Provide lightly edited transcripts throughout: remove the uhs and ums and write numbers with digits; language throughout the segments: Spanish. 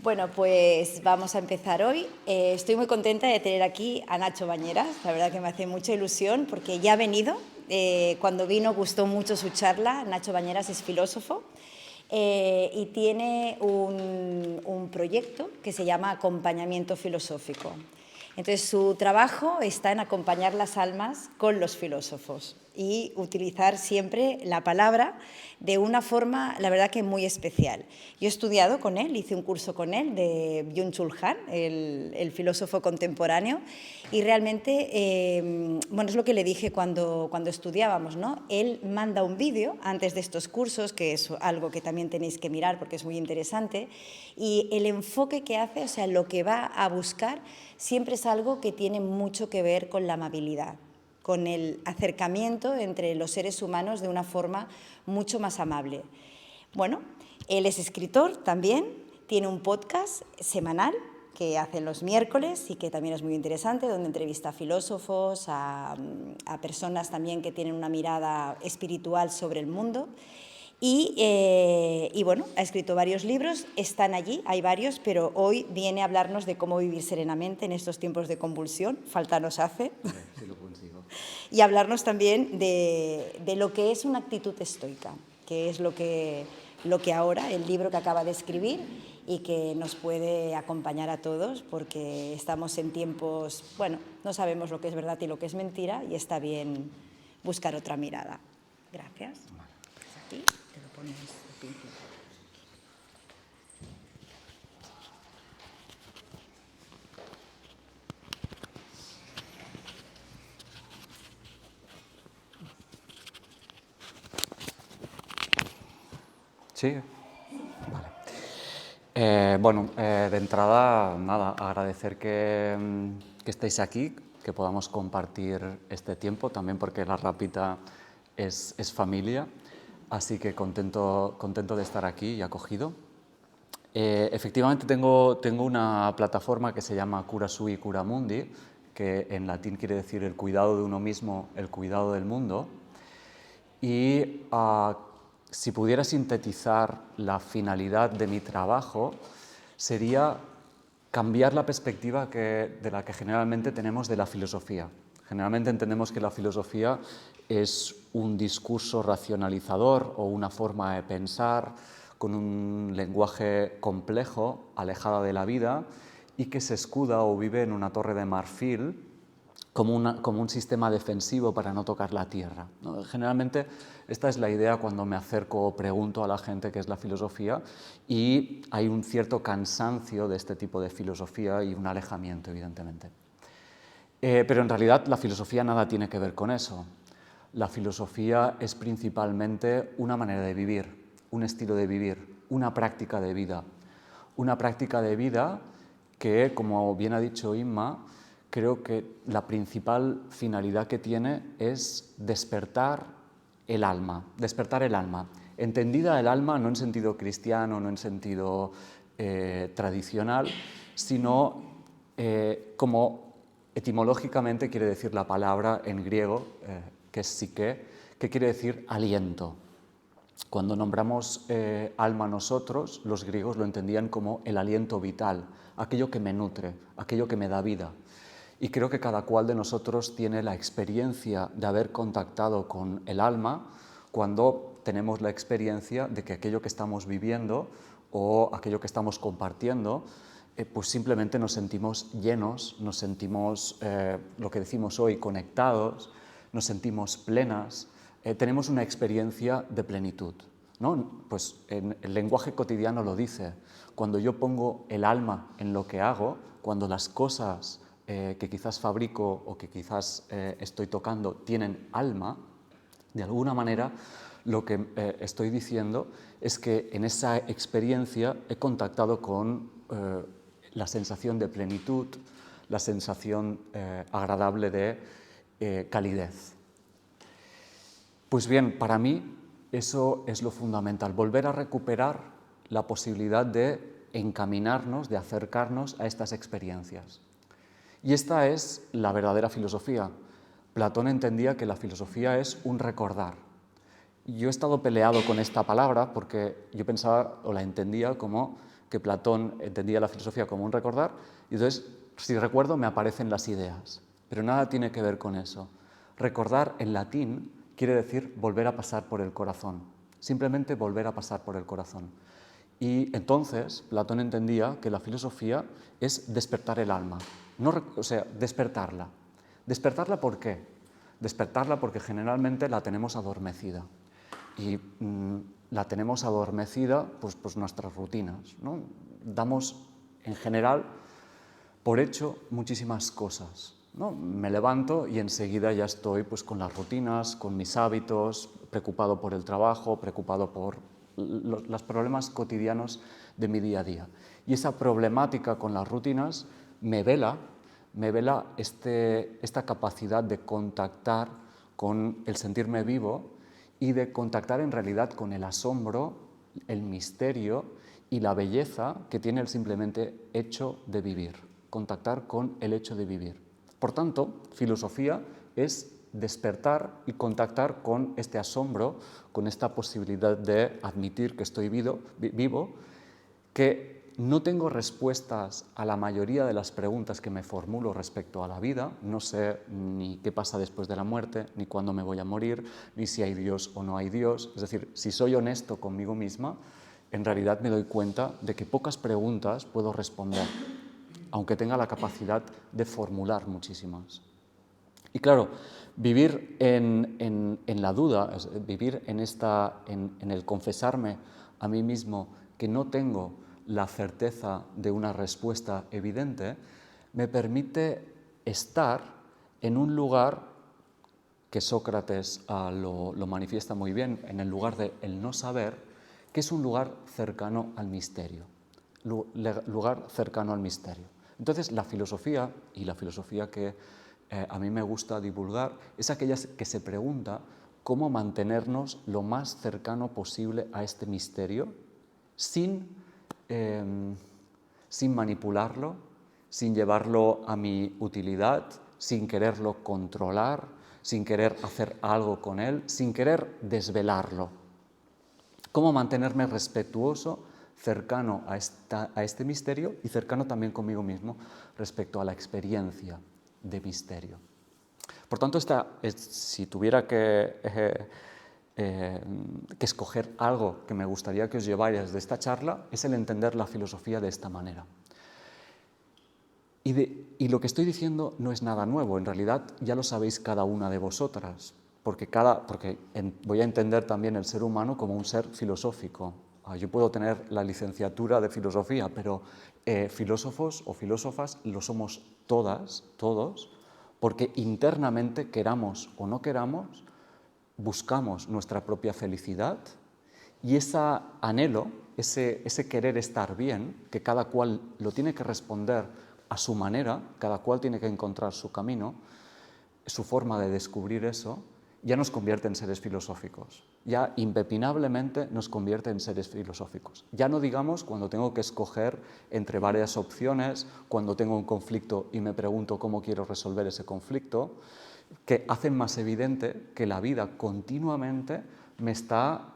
Bueno, pues vamos a empezar hoy. Estoy muy contenta de tener aquí a Nacho Bañeras. La verdad que me hace mucha ilusión porque ya ha venido. Cuando vino gustó mucho su charla. Nacho Bañeras es filósofo y tiene un proyecto que se llama Acompañamiento Filosófico. Entonces, su trabajo está en acompañar las almas con los filósofos y utilizar siempre la palabra de una forma, la verdad que muy especial. Yo he estudiado con él, hice un curso con él de Byung-Chul Han, el filósofo contemporáneo, y realmente, bueno, es lo que le dije cuando estudiábamos, ¿no? Él manda un vídeo antes de estos cursos, que es algo que también tenéis que mirar porque es muy interesante, y el enfoque que hace, o sea, lo que va a buscar, siempre es algo que tiene mucho que ver con la amabilidad, con el acercamiento entre los seres humanos de una forma mucho más amable. Bueno, él es escritor también, tiene un podcast semanal que hace los miércoles y que también es muy interesante, donde entrevista a filósofos, a personas también que tienen una mirada espiritual sobre el mundo. Y bueno, ha escrito varios libros, están allí, hay varios, pero hoy viene a hablarnos de cómo vivir serenamente en estos tiempos de convulsión, falta nos hace, Sí, lo consigo. y hablarnos también de lo que es una actitud estoica, que es lo que ahora, el libro que acaba de escribir y que nos puede acompañar a todos, porque estamos en tiempos, bueno, no sabemos lo que es verdad y lo que es mentira, y está bien buscar otra mirada. Gracias. Aquí te lo pones al principio. Sí, vale. Bueno, de entrada, nada, agradecer que estéis aquí, que podamos compartir este tiempo, también porque la Rápita es familia, así que contento de estar aquí y acogido. Efectivamente tengo una plataforma que se llama Cura Sui Cura Mundi, que en latín quiere decir el cuidado de uno mismo, el cuidado del mundo. Y si pudiera sintetizar la finalidad de mi trabajo, sería cambiar la perspectiva de la que generalmente tenemos de la filosofía. Generalmente entendemos que la filosofía es un discurso racionalizador o una forma de pensar con un lenguaje complejo, alejada de la vida, y que se escuda o vive en una torre de marfil como un sistema defensivo para no tocar la tierra, ¿no? Generalmente esta es la idea cuando me acerco o pregunto a la gente qué es la filosofía, y hay un cierto cansancio de este tipo de filosofía y un alejamiento, evidentemente. Pero en realidad la filosofía nada tiene que ver con eso. La filosofía es principalmente una manera de vivir, un estilo de vivir, una práctica de vida. Una práctica de vida que, como bien ha dicho Inma, creo que la principal finalidad que tiene es despertar el alma, entendida el alma no en sentido cristiano, no en sentido tradicional, sino como etimológicamente quiere decir la palabra en griego, que es psique, que quiere decir aliento. Cuando nombramos alma nosotros, los griegos lo entendían como el aliento vital, aquello que me nutre, aquello que me da vida. Y creo que cada cual de nosotros tiene la experiencia de haber contactado con el alma cuando tenemos la experiencia de que aquello que estamos viviendo o aquello que estamos compartiendo, pues simplemente nos sentimos llenos, nos sentimos, lo que decimos hoy, conectados, nos sentimos plenas, tenemos una experiencia de plenitud, ¿no? Pues en el lenguaje cotidiano lo dice, cuando yo pongo el alma en lo que hago, cuando las cosas que quizás fabrico o que quizás estoy tocando tienen alma, de alguna manera lo que estoy diciendo es que en esa experiencia he contactado con la sensación de plenitud, la sensación agradable de calidez. Pues bien, para mí eso es lo fundamental, volver a recuperar la posibilidad de encaminarnos, de acercarnos a estas experiencias. Y esta es la verdadera filosofía. Platón entendía que la filosofía es un recordar. Yo he estado peleado con esta palabra porque yo pensaba o la entendía como que Platón entendía la filosofía como un recordar, y entonces, si recuerdo, me aparecen las ideas. Pero nada tiene que ver con eso. Recordar en latín quiere decir volver a pasar por el corazón, simplemente volver a pasar por el corazón. Y entonces Platón entendía que la filosofía es despertar el alma, o sea, despertarla. ¿Despertarla por qué? Despertarla porque generalmente la tenemos adormecida. Y la tenemos adormecida pues nuestras rutinas, ¿no? Damos en general por hecho muchísimas cosas, ¿no? Me levanto y enseguida ya estoy pues, con las rutinas, con mis hábitos, preocupado por el trabajo, preocupado por los problemas cotidianos de mi día a día. Y esa problemática con las rutinas me vela esta capacidad de contactar con el sentirme vivo y de contactar en realidad con el asombro, el misterio y la belleza que tiene el simplemente hecho de vivir, contactar con el hecho de vivir. Por tanto, filosofía es despertar y contactar con este asombro, con esta posibilidad de admitir que estoy vivo, que no tengo respuestas a la mayoría de las preguntas que me formulo respecto a la vida. No sé ni qué pasa después de la muerte, ni cuándo me voy a morir, ni si hay Dios o no hay Dios. Es decir, si soy honesto conmigo misma, en realidad me doy cuenta de que pocas preguntas puedo responder, aunque tenga la capacidad de formular muchísimas. Y claro, vivir en la duda, vivir en el confesarme a mí mismo que no tengo la certeza de una respuesta evidente, me permite estar en un lugar que Sócrates lo manifiesta muy bien, en el lugar del no saber, que es un lugar cercano al misterio, lugar cercano al misterio. Entonces, la filosofía, y la filosofía que a mí me gusta divulgar, es aquella que se pregunta cómo mantenernos lo más cercano posible a este misterio sin manipularlo, sin llevarlo a mi utilidad, sin quererlo controlar, sin querer hacer algo con él, sin querer desvelarlo. Cómo mantenerme respetuoso, cercano a este misterio y cercano también conmigo mismo respecto a la experiencia de misterio. Por tanto, si tuviera que escoger algo que me gustaría que os llevarais de esta charla, es el entender la filosofía de esta manera. Y lo que estoy diciendo no es nada nuevo, en realidad ya lo sabéis cada una de vosotras, porque voy a entender también el ser humano como un ser filosófico. Yo puedo tener la licenciatura de filosofía, pero filósofos o filósofas lo somos todas, todos, porque internamente, queramos o no queramos, buscamos nuestra propia felicidad y ese anhelo, ese querer estar bien, que cada cual lo tiene que responder a su manera, cada cual tiene que encontrar su camino, su forma de descubrir eso, ya nos convierte en seres filosóficos. Ya impepinablemente nos convierte en seres filosóficos. Ya no digamos cuando tengo que escoger entre varias opciones, cuando tengo un conflicto y me pregunto cómo quiero resolver ese conflicto, que hacen más evidente que la vida continuamente me está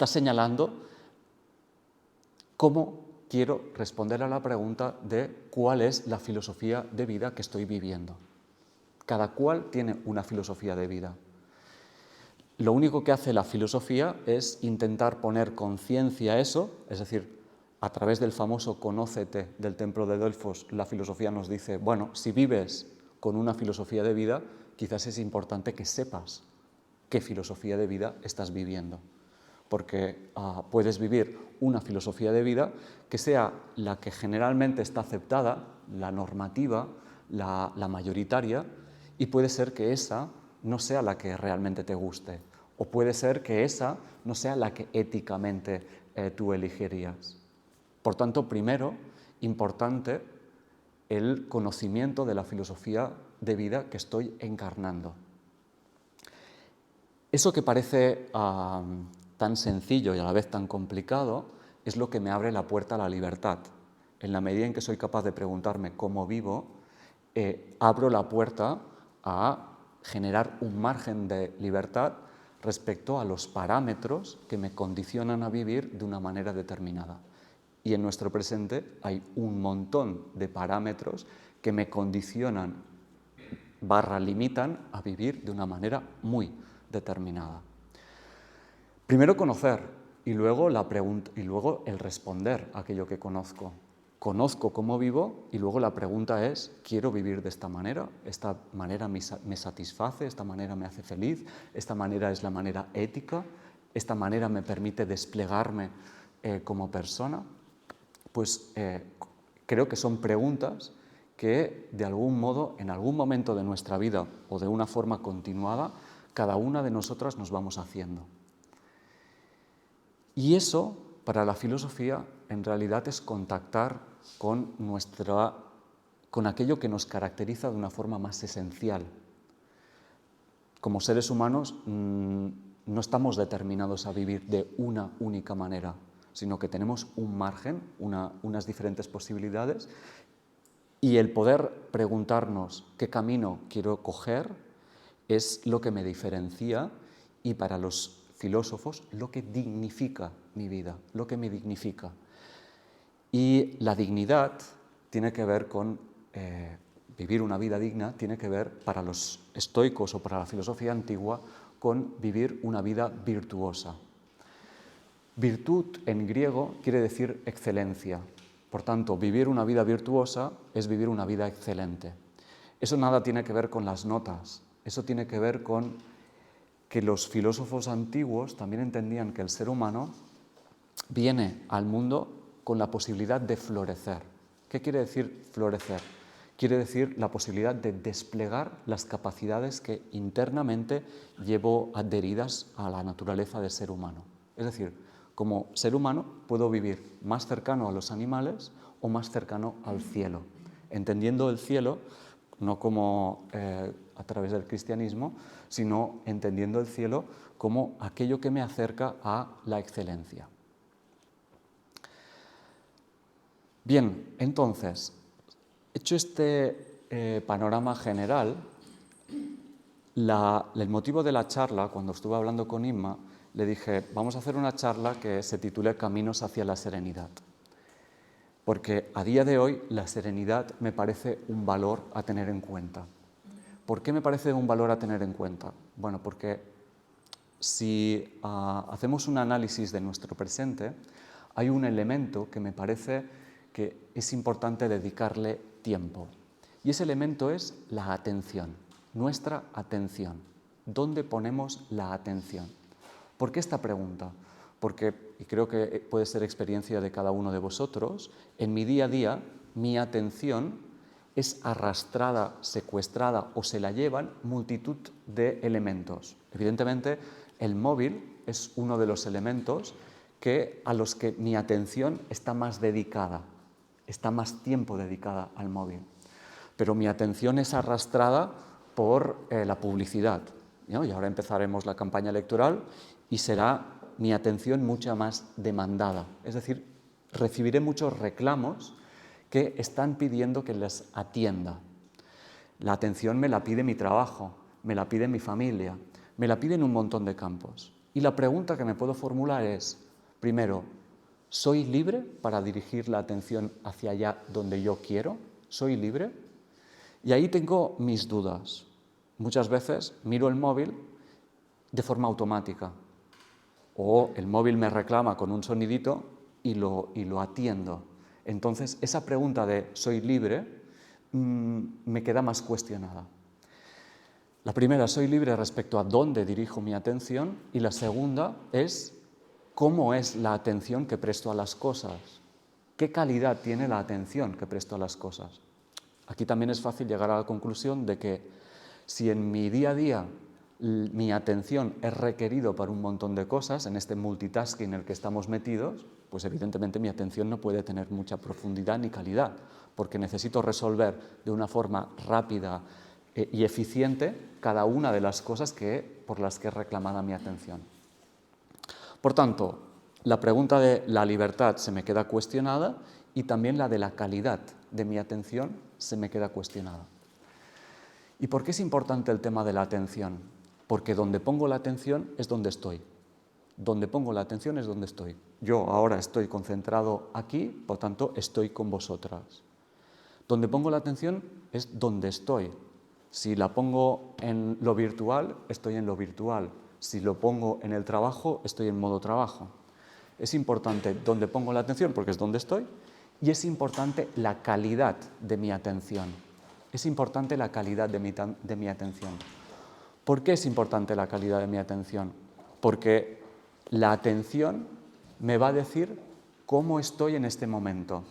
señalando cómo quiero responder a la pregunta de cuál es la filosofía de vida que estoy viviendo. Cada cual tiene una filosofía de vida. Lo único que hace la filosofía es intentar poner conciencia a eso, es decir, a través del famoso Conócete del Templo de Delfos, la filosofía nos dice, bueno, si vives con una filosofía de vida, quizás es importante que sepas qué filosofía de vida estás viviendo. Porque puedes vivir una filosofía de vida que sea la que generalmente está aceptada, la normativa, la mayoritaria, y puede ser que esa no sea la que realmente te guste, o puede ser que esa no sea la que éticamente tú elegirías. Por tanto, primero, importante el conocimiento de la filosofía de vida que estoy encarnando. Eso que parece tan sencillo y a la vez tan complicado es lo que me abre la puerta a la libertad. En la medida en que soy capaz de preguntarme cómo vivo, abro la puerta a generar un margen de libertad respecto a los parámetros que me condicionan a vivir de una manera determinada. Y en nuestro presente hay un montón de parámetros que me condicionan / limitan a vivir de una manera muy determinada. Primero conocer y luego el responder a aquello que conozco. Conozco cómo vivo y luego la pregunta es, ¿quiero vivir de esta manera? ¿Esta manera me satisface? ¿Esta manera me hace feliz? ¿Esta manera es la manera ética? ¿Esta manera me permite desplegarme como persona? Pues creo que son preguntas que de algún modo, en algún momento de nuestra vida o de una forma continuada, cada una de nosotras nos vamos haciendo. Y eso, para la filosofía, en realidad es contactar con aquello que nos caracteriza de una forma más esencial. Como seres humanos no estamos determinados a vivir de una única manera, sino que tenemos un margen, unas diferentes posibilidades, y el poder preguntarnos qué camino quiero coger es lo que me diferencia y para los filósofos lo que dignifica mi vida, lo que me dignifica. Y la dignidad tiene que ver con vivir una vida digna, tiene que ver para los estoicos o para la filosofía antigua con vivir una vida virtuosa. Virtud en griego quiere decir excelencia. Por tanto, vivir una vida virtuosa es vivir una vida excelente. Eso nada tiene que ver con las notas, eso tiene que ver con que los filósofos antiguos también entendían que el ser humano viene al mundo con la posibilidad de florecer. ¿Qué quiere decir florecer? Quiere decir la posibilidad de desplegar las capacidades que internamente llevo adheridas a la naturaleza del ser humano. Es decir, como ser humano puedo vivir más cercano a los animales o más cercano al cielo, entendiendo el cielo no como a través del cristianismo, sino entendiendo el cielo como aquello que me acerca a la excelencia. Bien, entonces, hecho este panorama general, el motivo de la charla, cuando estuve hablando con Inma, le dije, vamos a hacer una charla que se titule Caminos hacia la serenidad. Porque a día de hoy la serenidad me parece un valor a tener en cuenta. ¿Por qué me parece un valor a tener en cuenta? Bueno, porque si hacemos un análisis de nuestro presente, hay un elemento que me parece que es importante dedicarle tiempo. Y ese elemento es la atención, nuestra atención. ¿Dónde ponemos la atención? ¿Por qué esta pregunta? Porque, y creo que puede ser experiencia de cada uno de vosotros, en mi día a día mi atención es arrastrada, secuestrada o se la llevan multitud de elementos. Evidentemente, el móvil es uno de los elementos a los que mi atención está más dedicada, está más tiempo dedicada al móvil. Pero mi atención es arrastrada por la publicidad, ¿no? Y ahora empezaremos la campaña electoral y será mi atención mucha más demandada. Es decir, recibiré muchos reclamos que están pidiendo que les atienda. La atención me la pide mi trabajo, me la pide mi familia, me la piden un montón de campos. Y la pregunta que me puedo formular es, primero, ¿soy libre para dirigir la atención hacia allá donde yo quiero? ¿Soy libre? Y ahí tengo mis dudas. Muchas veces miro el móvil de forma automática. O el móvil me reclama con un sonidito y lo atiendo. Entonces, esa pregunta de ¿soy libre? Me queda más cuestionada. La primera, soy libre respecto a dónde dirijo mi atención, y la segunda es cómo es la atención que presto a las cosas. ¿Qué calidad tiene la atención que presto a las cosas? Aquí también es fácil llegar a la conclusión de que si en mi día a día mi atención es requerido para un montón de cosas, en este multitasking en el que estamos metidos, pues evidentemente mi atención no puede tener mucha profundidad ni calidad, porque necesito resolver de una forma rápida y eficiente cada una de las cosas por las que es reclamada mi atención. Por tanto, la pregunta de la libertad se me queda cuestionada y también la de la calidad de mi atención se me queda cuestionada. ¿Y por qué es importante el tema de la atención? porque donde pongo la atención es donde estoy. Donde pongo la atención es donde estoy. Yo ahora estoy concentrado aquí, por tanto estoy con vosotras. Donde pongo la atención es donde estoy. Si la pongo en lo virtual, estoy en lo virtual. Si lo pongo en el trabajo, estoy en modo trabajo. Es importante donde pongo la atención porque es donde estoy, y es importante la calidad de mi atención. Es importante la calidad de mi atención. ¿Por qué es importante la calidad de mi atención? Porque la atención me va a decir cómo estoy en este momento.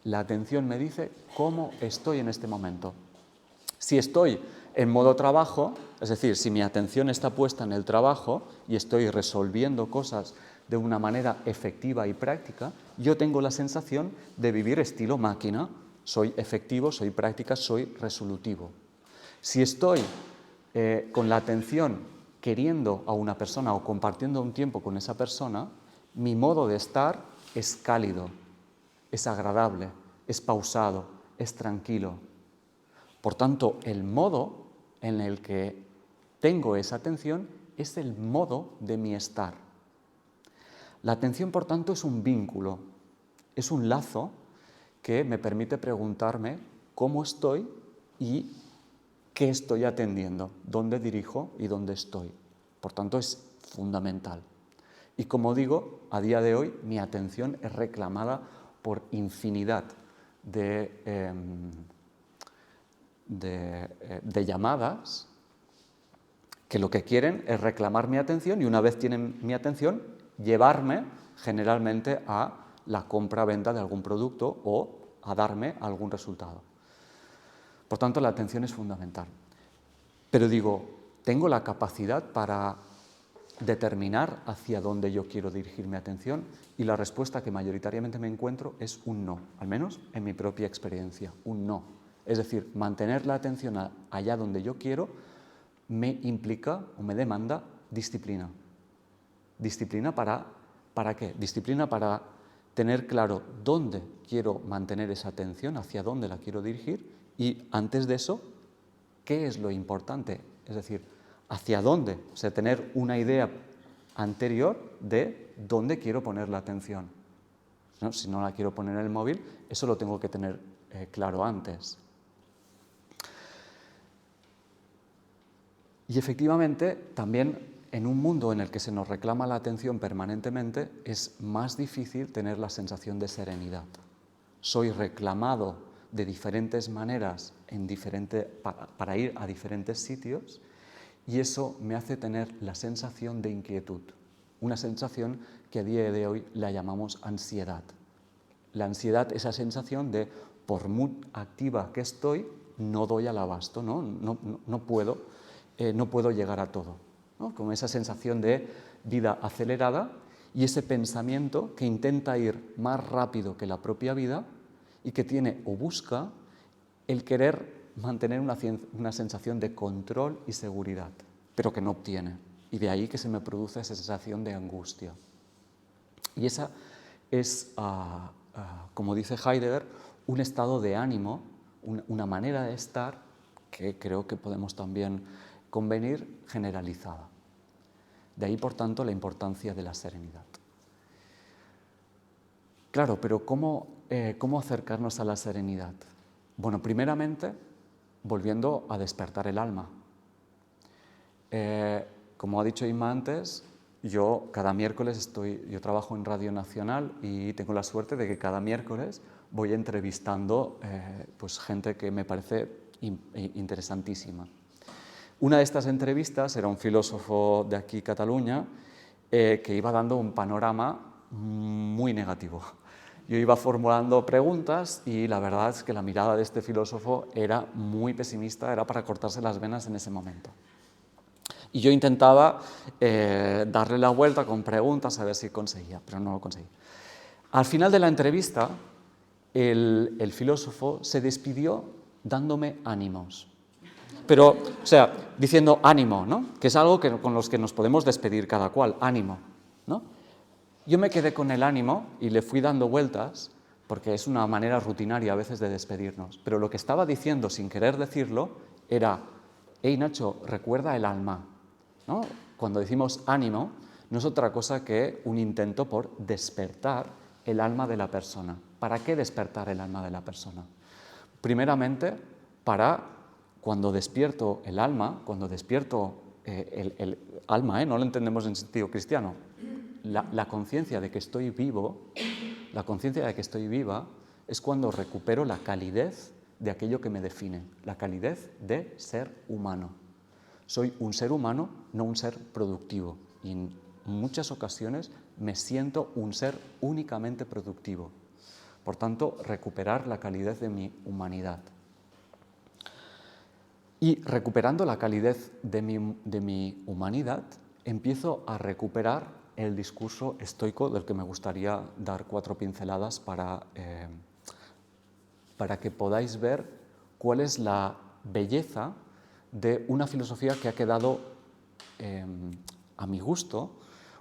La atención me dice cómo estoy en este momento. Si estoy en modo trabajo, es decir, si mi atención está puesta en el trabajo y estoy resolviendo cosas de una manera efectiva y práctica, yo tengo la sensación de vivir estilo máquina. Soy efectivo, soy práctica, soy resolutivo. Si estoy con la atención queriendo a una persona o compartiendo un tiempo con esa persona, mi modo de estar es cálido, es agradable, es pausado, es tranquilo. Por tanto, el modo en el que tengo esa atención es el modo de mi estar. La atención, por tanto, es un vínculo, es un lazo que me permite preguntarme cómo estoy y qué estoy atendiendo, dónde dirijo y dónde estoy. Por tanto, es fundamental. Y como digo, a día de hoy mi atención es reclamada por infinidad de llamadas que lo que quieren es reclamar mi atención y una vez tienen mi atención, llevarme generalmente a la compra-venta de algún producto o a darme algún resultado. Por tanto, la atención es fundamental. Pero digo, ¿tengo la capacidad para determinar hacia dónde yo quiero dirigir mi atención? Y la respuesta que mayoritariamente me encuentro es un no, al menos en mi propia experiencia, un no. Es decir, mantener la atención allá donde yo quiero me implica o me demanda disciplina. ¿Disciplina para qué? Disciplina para tener claro dónde quiero mantener esa atención, hacia dónde la quiero dirigir y antes de eso, ¿qué es lo importante? Es decir, hacia dónde, o sea, tener una idea anterior de dónde quiero poner la atención. ¿No? Si no la quiero poner en el móvil, eso lo tengo que tener claro antes. Y efectivamente, también en un mundo en el que se nos reclama la atención permanentemente, es más difícil tener la sensación de serenidad. Soy reclamado de diferentes maneras para ir a diferentes sitios y eso me hace tener la sensación de inquietud, una sensación que a día de hoy la llamamos ansiedad. La ansiedad, esa sensación de, por muy activa que estoy, no doy al abasto, no puedo llegar a todo, ¿no? Con esa sensación de vida acelerada y ese pensamiento que intenta ir más rápido que la propia vida y que tiene o busca el querer mantener una sensación de control y seguridad, pero que no obtiene. Y de ahí que se me produce esa sensación de angustia. Y esa es, como dice Heidegger, un estado de ánimo, una manera de estar que creo que podemos también convenir generalizada. De ahí, por tanto, la importancia de la serenidad. Claro, pero ¿cómo acercarnos a la serenidad? Bueno, primeramente, volviendo a despertar el alma. Como ha dicho Inma antes, yo cada miércoles yo trabajo en Radio Nacional y tengo la suerte de que cada miércoles voy entrevistando pues gente que me parece interesantísima. Una de estas entrevistas era un filósofo de aquí, Cataluña, que iba dando un panorama muy negativo. Yo iba formulando preguntas y la verdad es que la mirada de este filósofo era muy pesimista, era para cortarse las venas en ese momento. Y yo intentaba darle la vuelta con preguntas a ver si conseguía, pero no lo conseguí. Al final de la entrevista, el filósofo se despidió dándome ánimos. Pero, o sea, diciendo ánimo, ¿no? Que es algo con los que nos podemos despedir cada cual, ánimo, ¿no? Yo me quedé con el ánimo y le fui dando vueltas, porque es una manera rutinaria a veces de despedirnos. Pero lo que estaba diciendo, sin querer decirlo, era: hey Nacho, recuerda el alma. ¿no? Cuando decimos ánimo, no es otra cosa que un intento por despertar el alma de la persona. ¿Para qué despertar el alma de la persona? Primeramente, para cuando despierto el alma, cuando despierto el alma, no lo entendemos en sentido cristiano, la conciencia de que estoy vivo, la conciencia de que estoy viva, es cuando recupero la calidez de aquello que me define, la calidez de ser humano. Soy un ser humano, no un ser productivo. Y en muchas ocasiones me siento un ser únicamente productivo. Por tanto, recuperar la calidez de mi humanidad. Y recuperando la calidez de mi humanidad, empiezo a recuperar el discurso estoico del que me gustaría dar 4 pinceladas para que podáis ver cuál es la belleza de una filosofía que ha quedado, a mi gusto,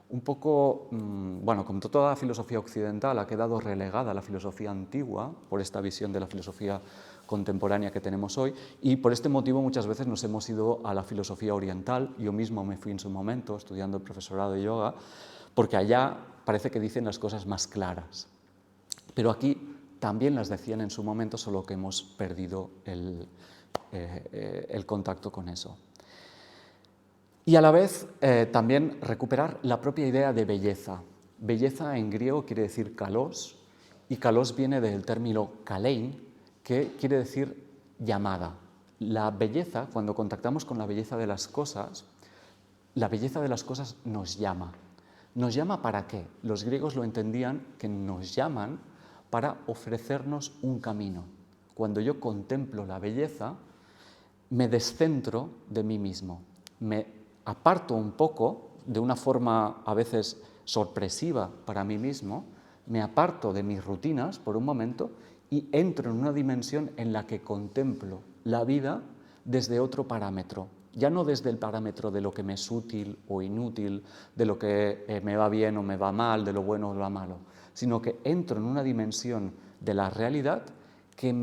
un poco, bueno, como toda la filosofía occidental, ha quedado relegada a la filosofía antigua por esta visión de la filosofía contemporánea que tenemos hoy, y por este motivo muchas veces nos hemos ido a la filosofía oriental. Yo mismo me fui en su momento estudiando el profesorado de yoga, porque allá parece que dicen las cosas más claras. Pero aquí también las decían en su momento, solo que hemos perdido el contacto con eso. Y a la vez también recuperar la propia idea de belleza. Belleza en griego quiere decir kalos, y kalos viene del término kalein, que quiere decir llamada. La belleza, cuando contactamos con la belleza de las cosas, la belleza de las cosas nos llama. ¿Nos llama para qué? Los griegos lo entendían que nos llaman para ofrecernos un camino. Cuando yo contemplo la belleza, me descentro de mí mismo, me aparto un poco, de una forma a veces sorpresiva para mí mismo, me aparto de mis rutinas por un momento y entro en una dimensión en la que contemplo la vida desde otro parámetro, ya no desde el parámetro de lo que me es útil o inútil, de lo que me va bien o me va mal, de lo bueno o lo malo, sino que entro en una dimensión de la realidad que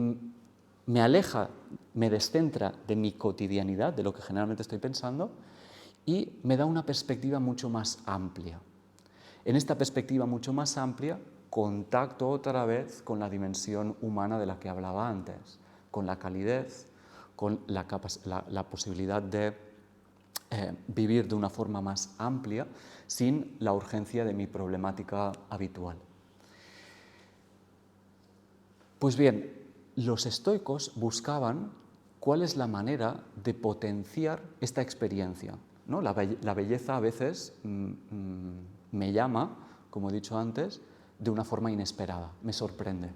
me aleja, me descentra de mi cotidianidad, de lo que generalmente estoy pensando, y me da una perspectiva mucho más amplia. En esta perspectiva mucho más amplia, contacto otra vez con la dimensión humana de la que hablaba antes, con la calidez, con la posibilidad de vivir de una forma más amplia, sin la urgencia de mi problemática habitual. Pues bien, los estoicos buscaban cuál es la manera de potenciar esta experiencia, ¿no? La belleza a veces me llama, como he dicho antes, de una forma inesperada, me sorprende.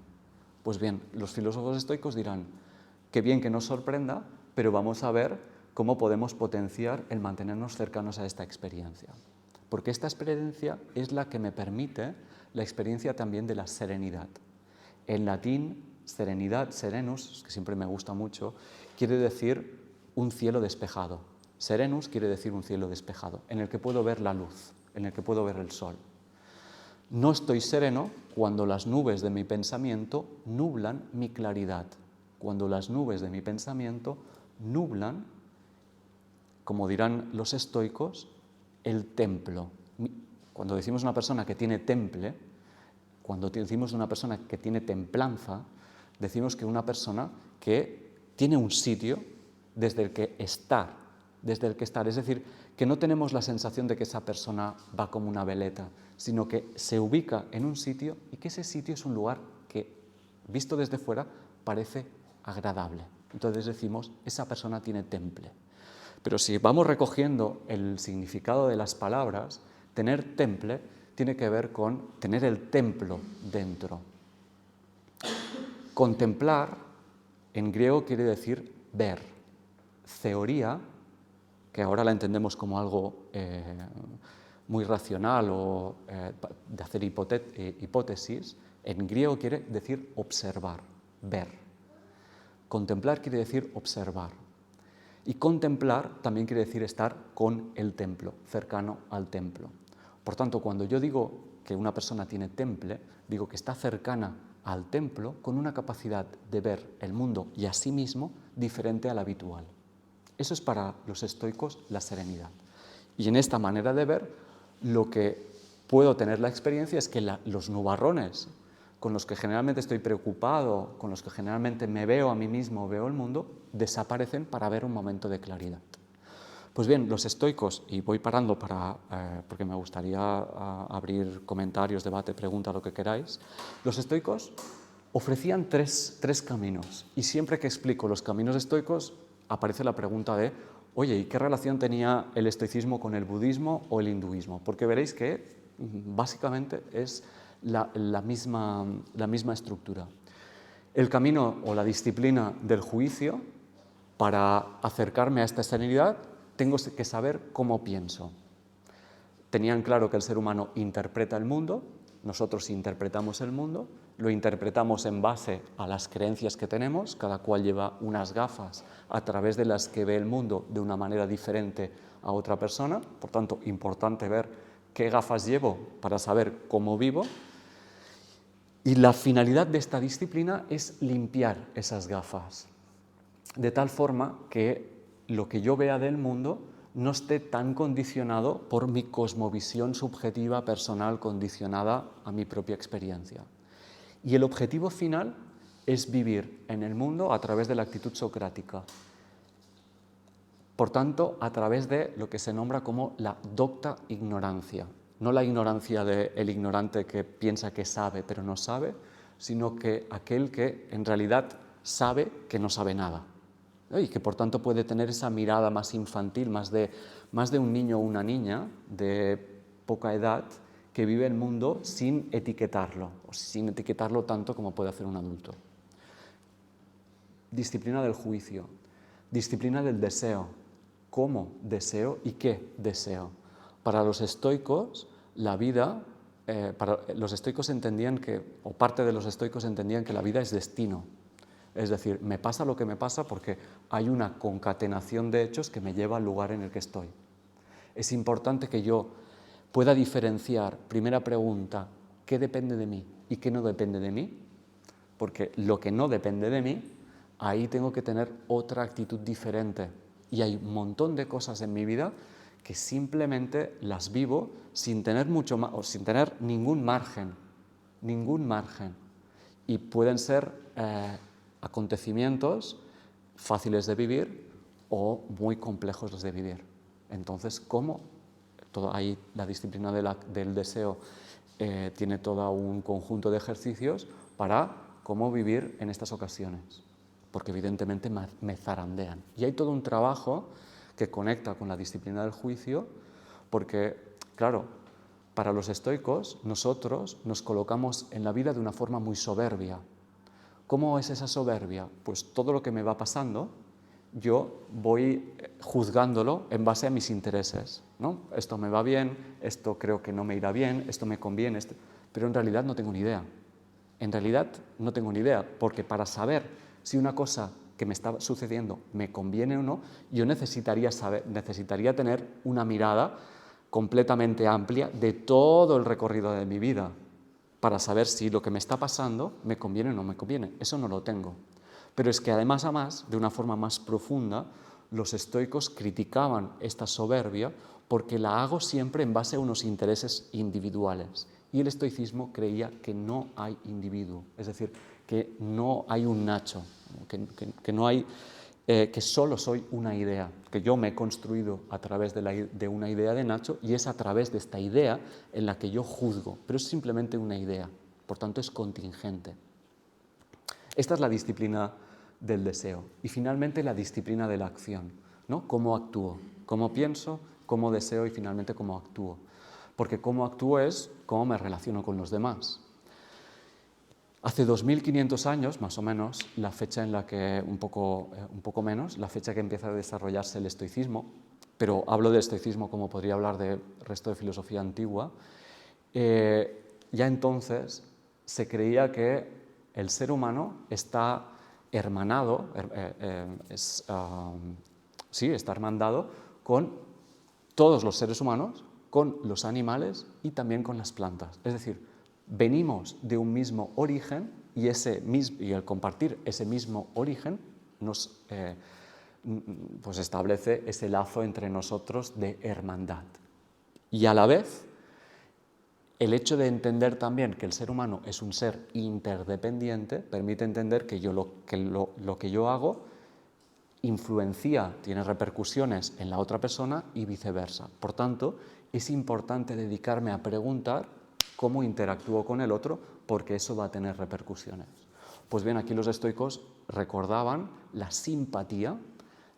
Pues bien, los filósofos estoicos dirán, qué bien que nos sorprenda, pero vamos a ver cómo podemos potenciar el mantenernos cercanos a esta experiencia. Porque esta experiencia es la que me permite la experiencia también de la serenidad. En latín, serenidad, serenus, que siempre me gusta mucho, quiere decir un cielo despejado. Serenus quiere decir un cielo despejado, en el que puedo ver la luz, en el que puedo ver el sol. No estoy sereno cuando las nubes de mi pensamiento nublan mi claridad, cuando las nubes de mi pensamiento nublan, como dirán los estoicos, el templo. Cuando decimos una persona que tiene temple, cuando decimos una persona que tiene templanza, decimos que una persona que tiene un sitio desde el que estar, es decir, que no tenemos la sensación de que esa persona va como una veleta, sino que se ubica en un sitio y que ese sitio es un lugar que, visto desde fuera, parece agradable. Entonces decimos, esa persona tiene temple. Pero si vamos recogiendo el significado de las palabras, tener temple tiene que ver con tener el templo dentro. Contemplar, en griego, quiere decir ver. Theoría, que ahora la entendemos como algo muy racional o de hacer hipótesis, en griego quiere decir observar, ver. Contemplar quiere decir observar. Y contemplar también quiere decir estar con el templo, cercano al templo. Por tanto, cuando yo digo que una persona tiene temple, digo que está cercana al templo con una capacidad de ver el mundo y a sí mismo diferente a la habitual. Eso es para los estoicos la serenidad. Y en esta manera de ver, lo que puedo tener la experiencia es que los nubarrones con los que generalmente estoy preocupado, con los que generalmente me veo a mí mismo, veo el mundo, desaparecen para ver un momento de claridad. Pues bien, los estoicos, y voy parando porque me gustaría abrir comentarios, debate, pregunta, lo que queráis, los estoicos ofrecían tres caminos, y siempre que explico los caminos estoicos aparece la pregunta de, oye, ¿y qué relación tenía el estoicismo con el budismo o el hinduismo? Porque veréis que básicamente es la misma estructura. El camino o la disciplina del juicio, para acercarme a esta serenidad, tengo que saber cómo pienso. Tenían claro que el ser humano interpreta el mundo, nosotros interpretamos el mundo, lo interpretamos en base a las creencias que tenemos, cada cual lleva unas gafas a través de las que ve el mundo de una manera diferente a otra persona, por tanto, importante ver qué gafas llevo para saber cómo vivo, y la finalidad de esta disciplina es limpiar esas gafas, de tal forma que lo que yo vea del mundo no esté tan condicionado por mi cosmovisión subjetiva, personal, condicionada a mi propia experiencia. Y el objetivo final es vivir en el mundo a través de la actitud socrática. Por tanto, a través de lo que se nombra como la docta ignorancia. No la ignorancia del ignorante que piensa que sabe pero no sabe, sino que aquel que en realidad sabe que no sabe nada. Y que por tanto puede tener esa mirada más infantil, más de un niño o una niña de poca edad que vive el mundo sin etiquetarlo, o sin etiquetarlo tanto como puede hacer un adulto. Disciplina del juicio, disciplina del deseo. ¿Cómo deseo y qué deseo? Para los estoicos, la vida, los estoicos entendían o parte de los estoicos entendían que la vida es destino. Es decir, me pasa lo que me pasa porque hay una concatenación de hechos que me lleva al lugar en el que estoy. Es importante que yo pueda diferenciar, primera pregunta, ¿qué depende de mí y qué no depende de mí? Porque lo que no depende de mí, ahí tengo que tener otra actitud diferente. Y hay un montón de cosas en mi vida que simplemente las vivo sin tener sin tener ningún margen. Y pueden ser acontecimientos fáciles de vivir o muy complejos de vivir. Entonces, ¿cómo? Ahí la disciplina del deseo tiene todo un conjunto de ejercicios para cómo vivir en estas ocasiones, porque evidentemente me zarandean. Y hay todo un trabajo que conecta con la disciplina del juicio, porque, claro, para los estoicos nosotros nos colocamos en la vida de una forma muy soberbia. ¿Cómo es esa soberbia? Pues todo lo que me va pasando, yo voy juzgándolo en base a mis intereses, ¿no? Esto me va bien, esto creo que no me irá bien, esto me conviene, pero en realidad no tengo ni idea. En realidad no tengo ni idea, porque para saber si una cosa que me está sucediendo me conviene o no, yo necesitaría tener una mirada completamente amplia de todo el recorrido de mi vida, para saber si lo que me está pasando me conviene o no me conviene. Eso no lo tengo. Pero es que además, de una forma más profunda, los estoicos criticaban esta soberbia porque la hago siempre en base a unos intereses individuales. Y el estoicismo creía que no hay individuo, es decir, que no hay un Nacho, que no hay, que solo soy una idea, que yo me he construido a través de una idea de Nacho, y es a través de esta idea en la que yo juzgo, pero es simplemente una idea, por tanto es contingente. Esta es la disciplina del deseo. Y finalmente la disciplina de la acción, ¿no? ¿Cómo actúo? ¿Cómo pienso? ¿Cómo deseo? Y finalmente cómo actúo. Porque cómo actúo es cómo me relaciono con los demás. Hace 2500 años, más o menos, la fecha en la que, un poco menos, la fecha que empieza a desarrollarse el estoicismo, pero hablo del estoicismo como podría hablar del resto de filosofía antigua, ya entonces se creía que el ser humano está hermanado, está hermandado con todos los seres humanos, con los animales y también con las plantas. Es decir, venimos de un mismo origen y al compartir ese mismo origen nos pues establece ese lazo entre nosotros de hermandad. Y a la vez, el hecho de entender también que el ser humano es un ser interdependiente permite entender que lo que yo hago influencia, tiene repercusiones en la otra persona y viceversa. Por tanto, es importante dedicarme a preguntar cómo interactúo con el otro, porque eso va a tener repercusiones. Pues bien, aquí los estoicos recordaban la simpatía.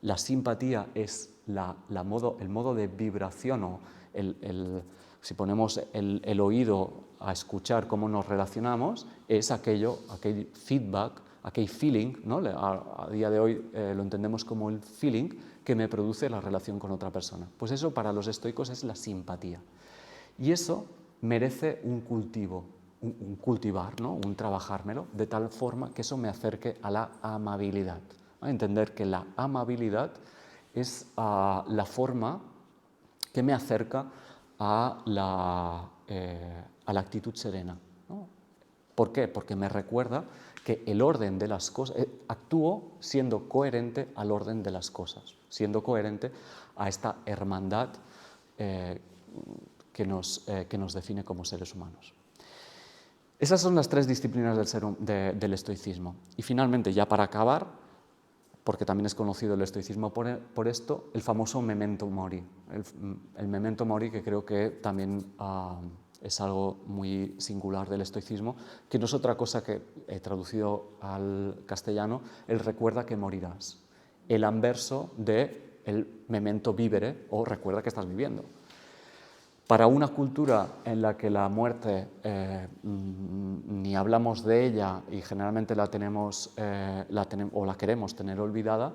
La simpatía es el modo de vibración o si ponemos el oído a escuchar cómo nos relacionamos, es aquel feedback, aquel feeling, ¿no? A día de hoy lo entendemos como el feeling que me produce la relación con otra persona. Pues eso para los estoicos es la simpatía. Y eso merece un cultivo, un cultivar, ¿no? Un trabajármelo, de tal forma que eso me acerque a la amabilidad. A entender que la amabilidad es la forma que me acerca a la actitud serena, ¿no? ¿Por qué? Porque me recuerda que el orden de las cosas, actúo siendo coherente al orden de las cosas, siendo coherente a esta hermandad que nos define como seres humanos. Esas son las tres disciplinas del estoicismo. Y finalmente, ya para acabar, porque también es conocido el estoicismo por esto, el famoso memento mori. El memento mori, que creo que también es algo muy singular del estoicismo, que no es otra cosa que, traducido al castellano, el recuerda que morirás. El anverso del memento vivere, o recuerda que estás viviendo. Para una cultura en la que la muerte ni hablamos de ella y generalmente la queremos tener olvidada,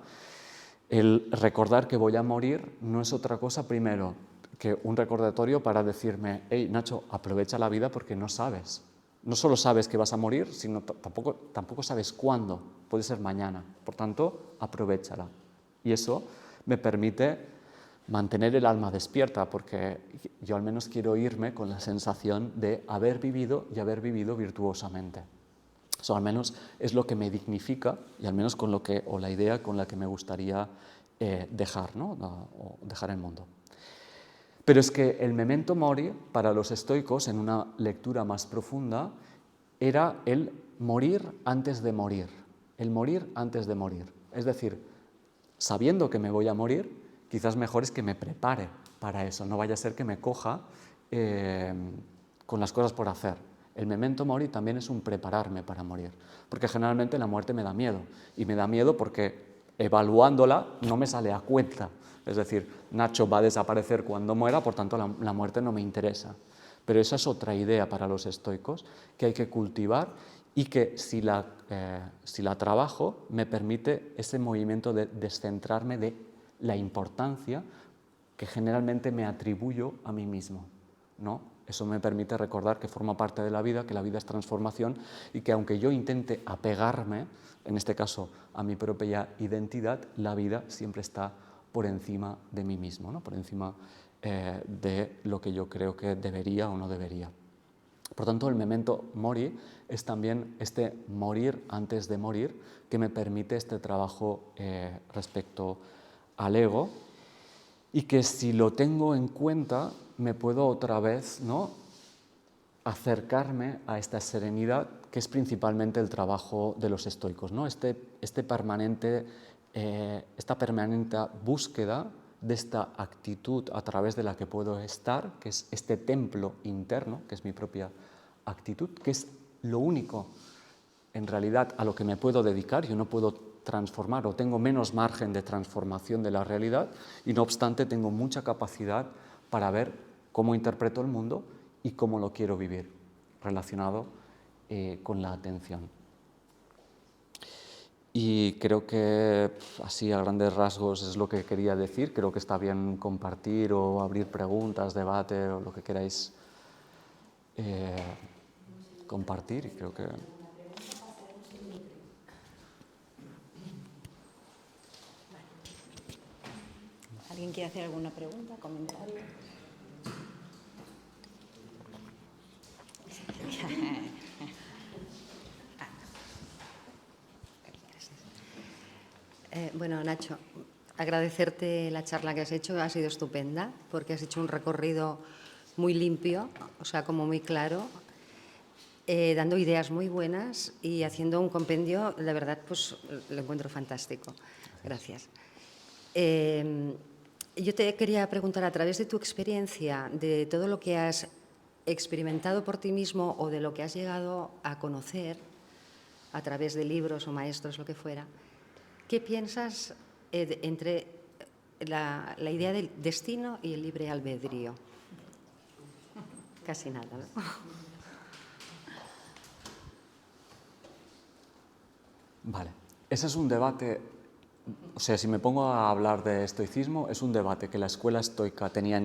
el recordar que voy a morir no es otra cosa, primero, que un recordatorio para decirme: hey, Nacho, aprovecha la vida porque no sabes. No solo sabes que vas a morir, sino tampoco sabes cuándo. Puede ser mañana. Por tanto, aprovéchala. Y eso me permite mantener el alma despierta, porque yo al menos quiero irme con la sensación de haber vivido y haber vivido virtuosamente. Eso al menos es lo que me dignifica y al menos la idea con la que me gustaría dejar, ¿no? O dejar el mundo. Pero es que el memento mori, para los estoicos, en una lectura más profunda, era el morir antes de morir. El morir antes de morir. Es decir, sabiendo que me voy a morir, quizás mejor es que me prepare para eso, no vaya a ser que me coja con las cosas por hacer. El memento mori también es un prepararme para morir, porque generalmente la muerte me da miedo, y me da miedo porque evaluándola no me sale a cuenta. Es decir, Nacho va a desaparecer cuando muera, por tanto la muerte no me interesa. Pero esa es otra idea para los estoicos que hay que cultivar y que si la trabajo me permite ese movimiento de descentrarme de la importancia que generalmente me atribuyo a mí mismo, ¿no? Eso me permite recordar que forma parte de la vida, que la vida es transformación y que aunque yo intente apegarme, en este caso a mi propia identidad, la vida siempre está por encima de mí mismo, ¿no? Por encima de lo que yo creo que debería o no debería. Por tanto, el memento mori es también este morir antes de morir que me permite este trabajo respecto al ego, y que si lo tengo en cuenta me puedo otra vez, ¿no?, acercarme a esta serenidad que es principalmente el trabajo de los estoicos, ¿no? Esta permanente búsqueda de esta actitud a través de la que puedo estar, que es este templo interno, que es mi propia actitud, que es lo único en realidad a lo que me puedo dedicar. Yo no puedo transformar o tengo menos margen de transformación de la realidad y no obstante tengo mucha capacidad para ver cómo interpreto el mundo y cómo lo quiero vivir, relacionado con la atención. Y creo que así a grandes rasgos es lo que quería decir. Creo que está bien compartir o abrir preguntas, debate o lo que queráis compartir, y creo que... ¿Alguien quiere hacer alguna pregunta, comentario? Bueno, Nacho, agradecerte la charla que has hecho, ha sido estupenda, porque has hecho un recorrido muy limpio, o sea, como muy claro, dando ideas muy buenas y haciendo un compendio, la verdad, pues lo encuentro fantástico. Gracias. Yo te quería preguntar, a través de tu experiencia, de todo lo que has experimentado por ti mismo o de lo que has llegado a conocer a través de libros o maestros, lo que fuera, ¿qué piensas entre la idea del destino y el libre albedrío? Casi nada, ¿no? Vale, ese es un debate, o sea, si me pongo a hablar de estoicismo, es un debate que la escuela estoica tenía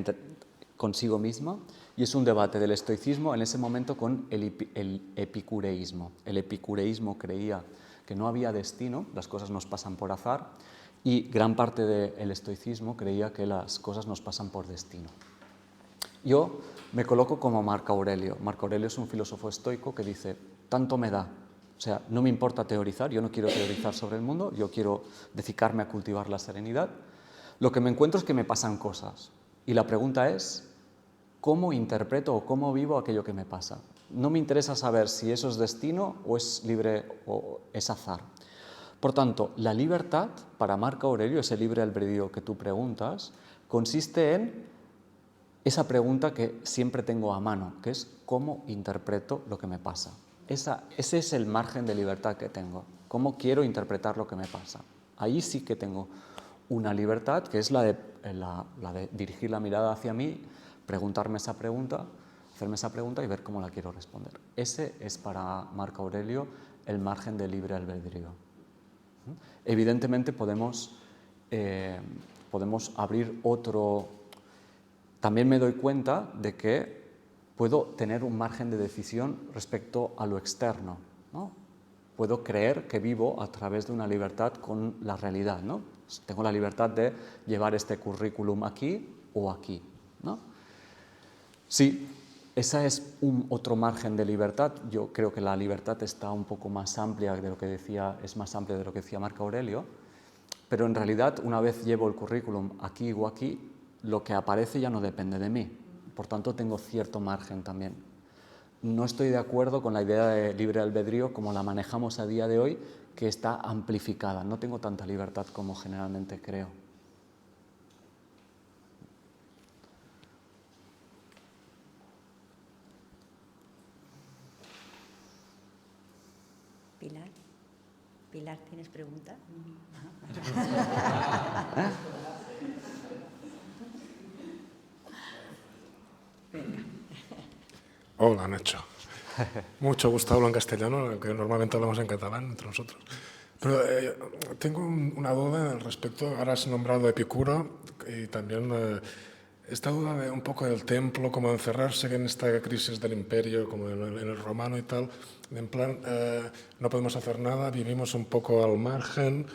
consigo misma y es un debate del estoicismo en ese momento con el epicureísmo. El epicureísmo creía que no había destino, las cosas nos pasan por azar, y gran parte del estoicismo creía que las cosas nos pasan por destino. Yo me coloco como Marco Aurelio. Marco Aurelio es un filósofo estoico que dice, tanto me da. O sea, no me importa teorizar, yo no quiero teorizar sobre el mundo, yo quiero dedicarme a cultivar la serenidad. Lo que me encuentro es que me pasan cosas. Y la pregunta es, ¿cómo interpreto o cómo vivo aquello que me pasa? No me interesa saber si eso es destino o es libre o es azar. Por tanto, la libertad, para Marco Aurelio, ese libre albedrío que tú preguntas, consiste en esa pregunta que siempre tengo a mano, que es ¿cómo interpreto lo que me pasa? Ese es el margen de libertad que tengo. ¿Cómo quiero interpretar lo que me pasa? Ahí sí que tengo una libertad, que es la de dirigir la mirada hacia mí, preguntarme esa pregunta, hacerme esa pregunta y ver cómo la quiero responder. Ese es para Marco Aurelio el margen de libre albedrío. Evidentemente podemos abrir otro. También me doy cuenta de que puedo tener un margen de decisión respecto a lo externo, ¿no? Puedo creer que vivo a través de una libertad con la realidad, ¿no? Tengo la libertad de llevar este currículum aquí o aquí, ¿no? Sí, ese es otro margen de libertad. Yo creo que la libertad está un poco más amplia de lo que decía, es más amplia de lo que decía Marco Aurelio, pero en realidad una vez llevo el currículum aquí o aquí, lo que aparece ya no depende de mí. Por tanto, tengo cierto margen también. No estoy de acuerdo con la idea de libre albedrío como la manejamos a día de hoy, que está amplificada. No tengo tanta libertad como generalmente creo. Pilar. Pilar, ¿tienes pregunta? Hola, Nacho. Mucho gusto, hablo en castellano, aunque normalmente hablamos en catalán entre nosotros. Pero tengo una duda al respecto. Ahora has nombrado Epicuro y también esta duda de un poco del templo, como encerrarse en esta crisis del imperio, como en el romano y tal. En plan, no podemos hacer nada, vivimos un poco al margen.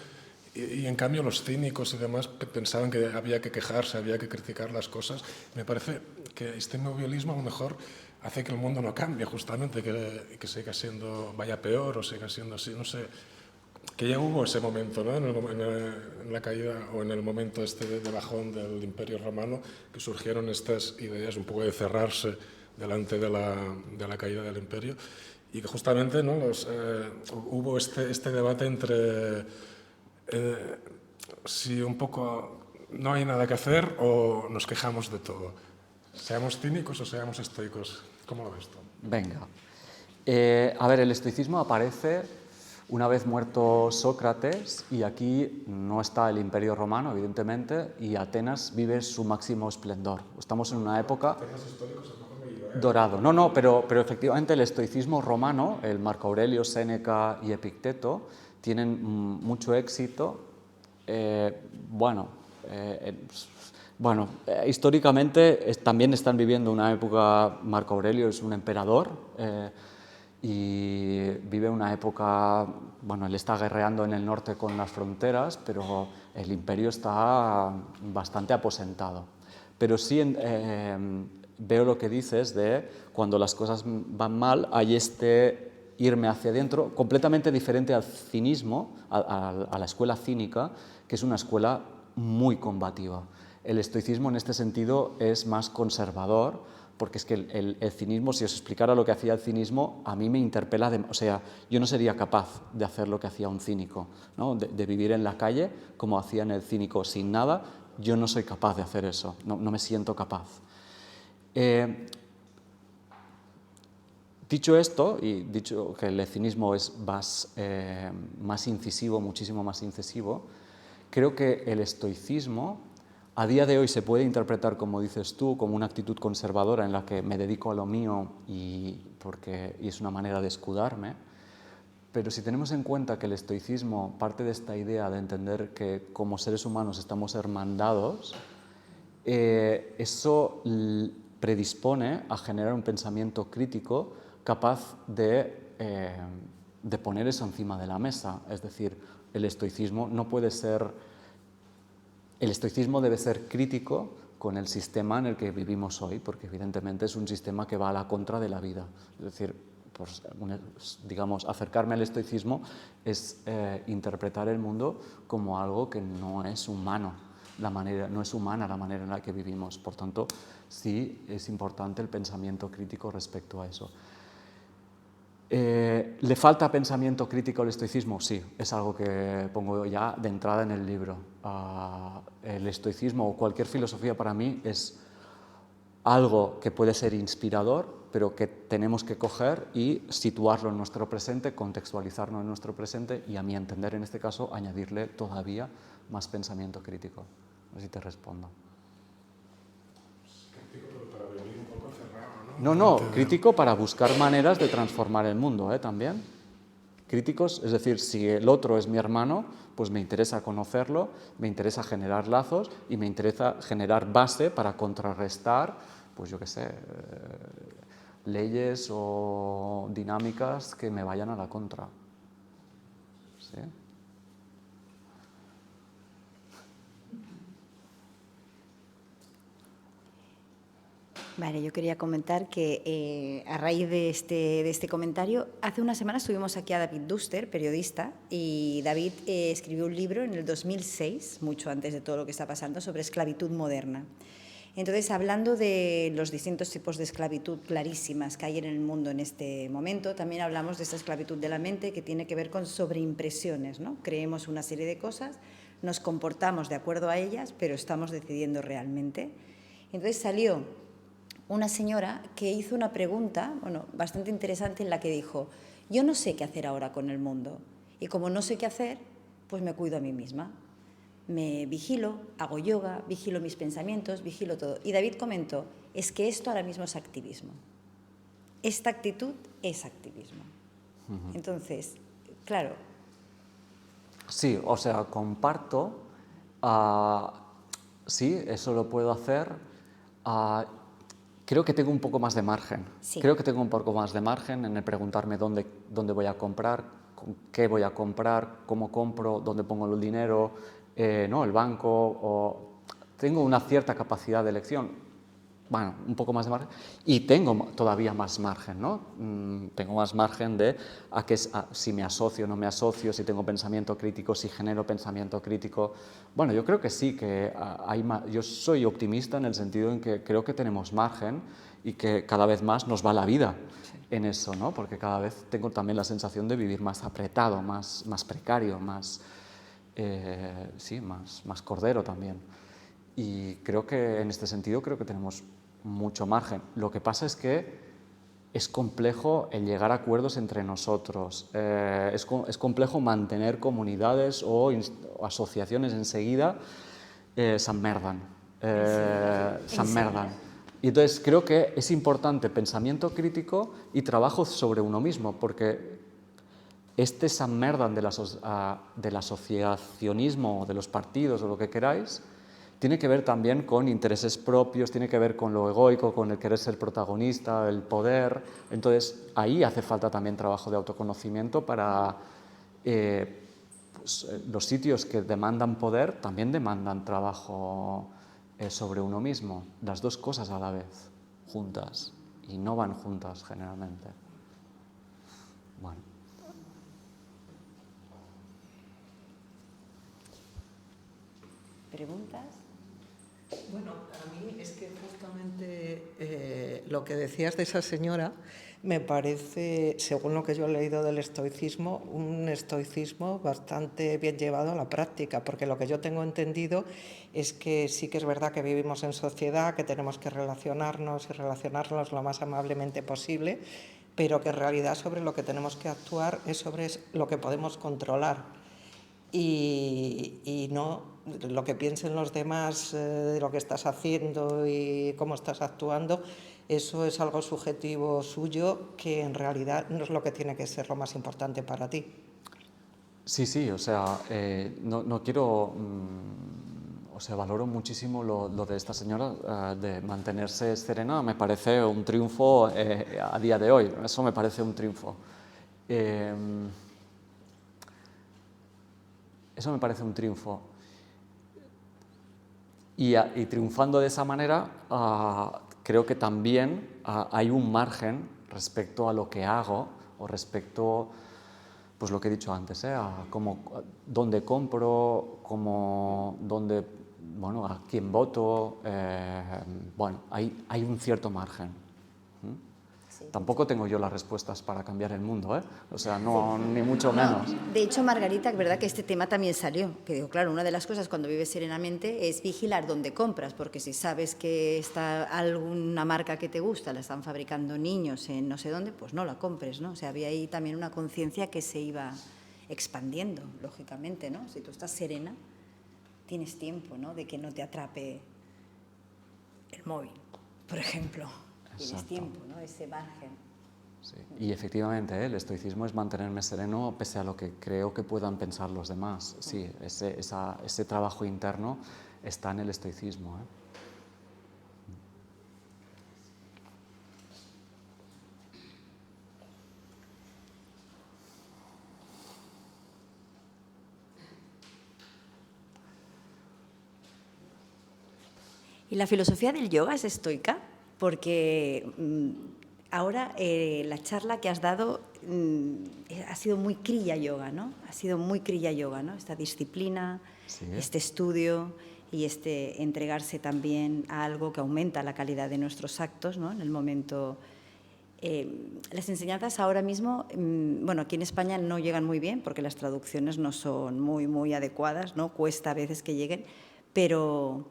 Y en cambio los cínicos y demás pensaban que había que quejarse, había que criticar las cosas. Me parece que este inmovilismo a lo mejor hace que el mundo no cambie, justamente, que siga siendo, vaya peor o siga siendo así, no sé. Que ya hubo ese momento, ¿no? En la caída o en el momento este de bajón del Imperio Romano, que surgieron estas ideas un poco de cerrarse delante de la caída del imperio y que justamente, ¿no? Hubo este debate entre si un poco no hay nada que hacer o nos quejamos de todo. Seamos cínicos o seamos estoicos. ¿Cómo lo ves tú? Venga. A ver, el estoicismo aparece una vez muerto Sócrates y aquí no está el Imperio Romano, evidentemente, y Atenas vive su máximo esplendor. Estamos en una época dorado. No, pero efectivamente el estoicismo romano, el Marco Aurelio, Séneca y Epicteto, tienen mucho éxito. Históricamente también están viviendo una época. Marco Aurelio es un emperador y vive una época, él está guerreando en el norte con las fronteras, pero el imperio está bastante aposentado. Pero sí veo lo que dices de cuando las cosas van mal, hay irme hacia adentro, completamente diferente al cinismo, a la escuela cínica, que es una escuela muy combativa. El estoicismo en este sentido es más conservador, porque es que el cinismo, si os explicara lo que hacía el cinismo, a mí me interpela, o sea, yo no sería capaz de hacer lo que hacía un cínico, ¿no? De vivir en la calle como hacía el cínico sin nada. Yo no soy capaz de hacer eso, no me siento capaz. Dicho esto, y dicho que el cinismo es más incisivo, muchísimo más incisivo, creo que el estoicismo a día de hoy se puede interpretar, como dices tú, como una actitud conservadora en la que me dedico a lo mío y es una manera de escudarme. Pero si tenemos en cuenta que el estoicismo parte de esta idea de entender que como seres humanos estamos hermandados, eso predispone a generar un pensamiento crítico capaz de poner eso encima de la mesa. Es decir, el estoicismo debe ser crítico con el sistema en el que vivimos hoy, porque evidentemente es un sistema que va a la contra de la vida. Es decir, pues, digamos, acercarme al estoicismo es interpretar el mundo como algo que no es humano, no es humana la manera en la que vivimos. Por tanto, sí es importante el pensamiento crítico respecto a eso. ¿Le falta pensamiento crítico al estoicismo? Sí, es algo que pongo ya de entrada en el libro. El estoicismo o cualquier filosofía para mí es algo que puede ser inspirador, pero que tenemos que coger y situarlo en nuestro presente, contextualizarlo en nuestro presente y, a mi entender, en este caso, añadirle todavía más pensamiento crítico. A ver si te respondo. No, crítico para buscar maneras de transformar el mundo, también. Críticos, es decir, si el otro es mi hermano, pues me interesa conocerlo, me interesa generar lazos y me interesa generar base para contrarrestar, pues yo qué sé, leyes o dinámicas que me vayan a la contra. ¿Sí? Vale, yo quería comentar que a raíz de este comentario, hace una semana estuvimos aquí a David Duster, periodista, y David escribió un libro en el 2006, mucho antes de todo lo que está pasando, sobre esclavitud moderna. Entonces, hablando de los distintos tipos de esclavitud clarísimas que hay en el mundo en este momento, también hablamos de esta esclavitud de la mente que tiene que ver con sobreimpresiones, ¿no? Creemos una serie de cosas, nos comportamos de acuerdo a ellas, pero estamos decidiendo realmente. Entonces salió una señora que hizo una pregunta, bastante interesante, en la que dijo: yo no sé qué hacer ahora con el mundo, y como no sé qué hacer, pues me cuido a mí misma. Me vigilo, hago yoga, vigilo mis pensamientos, vigilo todo. Y David comentó, es que esto ahora mismo es activismo. Esta actitud es activismo. Entonces, claro. Sí, o sea, comparto. Sí, eso lo puedo hacer. Creo que tengo un poco más de margen. Sí. Creo que tengo un poco más de margen en el preguntarme dónde voy a comprar, qué voy a comprar, cómo compro, dónde pongo el dinero, ¿no? El banco. Tengo una cierta capacidad de elección. Bueno, un poco más de margen. Y tengo todavía más margen, ¿no? Tengo más margen de si me asocio o no me asocio, si tengo pensamiento crítico, si genero pensamiento crítico. Bueno, yo creo que sí, que yo soy optimista en el sentido en que creo que tenemos margen y que cada vez más nos va la vida en eso, ¿no? Porque cada vez tengo también la sensación de vivir más apretado, más precario, más cordero también. Y creo que en este sentido creo que tenemos mucho margen. Lo que pasa es que es complejo el llegar a acuerdos entre nosotros, es complejo mantener comunidades o asociaciones enseguida s'emmerden. Y entonces creo que es importante pensamiento crítico y trabajo sobre uno mismo, porque este s'emmerden del asociacionismo, de los partidos o lo que queráis, tiene que ver también con intereses propios, tiene que ver con lo egoico, con el querer ser protagonista, el poder. Entonces, ahí hace falta también trabajo de autoconocimiento para los sitios que demandan poder también demandan trabajo sobre uno mismo. Las dos cosas a la vez, juntas, y no van juntas generalmente. Bueno. preguntas. Bueno, a mí es que justamente lo que decías de esa señora me parece, según lo que yo he leído del estoicismo, un estoicismo bastante bien llevado a la práctica, porque lo que yo tengo entendido es que sí que es verdad que vivimos en sociedad, que tenemos que relacionarnos y relacionarnos lo más amablemente posible, pero que en realidad sobre lo que tenemos que actuar es sobre lo que podemos controlar. Y no lo que piensen los demás de lo que estás haciendo y cómo estás actuando, eso es algo subjetivo suyo que en realidad no es lo que tiene que ser lo más importante para ti. Sí, sí, o sea, no quiero... o sea, valoro muchísimo lo de esta señora, de mantenerse serena, me parece un triunfo a día de hoy, eso me parece un triunfo. Eso me parece un triunfo. Y triunfando de esa manera, creo que también hay un margen respecto a lo que hago o respecto, pues lo que he dicho antes, a dónde compro, bueno, a quién voto. Bueno, hay un cierto margen. Sí. Tampoco tengo yo las respuestas para cambiar el mundo, ¿eh? O sea, no, ni mucho menos. De hecho, Margarita, es verdad que este tema también salió, que digo, claro, una de las cosas cuando vives serenamente es vigilar dónde compras, porque si sabes que está alguna marca que te gusta, la están fabricando niños en no sé dónde, pues no la compres, ¿no? O sea, había ahí también una conciencia que se iba expandiendo, lógicamente, ¿no? Si tú estás serena, tienes tiempo, ¿no?, de que no te atrape el móvil, por ejemplo. Tienes Exacto. tiempo, ¿no?, ese margen. Sí. Y efectivamente, el estoicismo es mantenerme sereno pese a lo que creo que puedan pensar los demás. Sí, ese trabajo interno está en el estoicismo, ¿eh? ¿Y la filosofía del yoga es estoica? Porque ahora la charla que has dado ha sido muy kriya yoga, ¿no? Ha sido muy kriya yoga, ¿no? Esta disciplina, Sí. este estudio y este entregarse también a algo que aumenta la calidad de nuestros actos, ¿no? En el momento... las enseñanzas ahora mismo, bueno, aquí en España no llegan muy bien porque las traducciones no son muy adecuadas, ¿no? Cuesta a veces que lleguen, pero...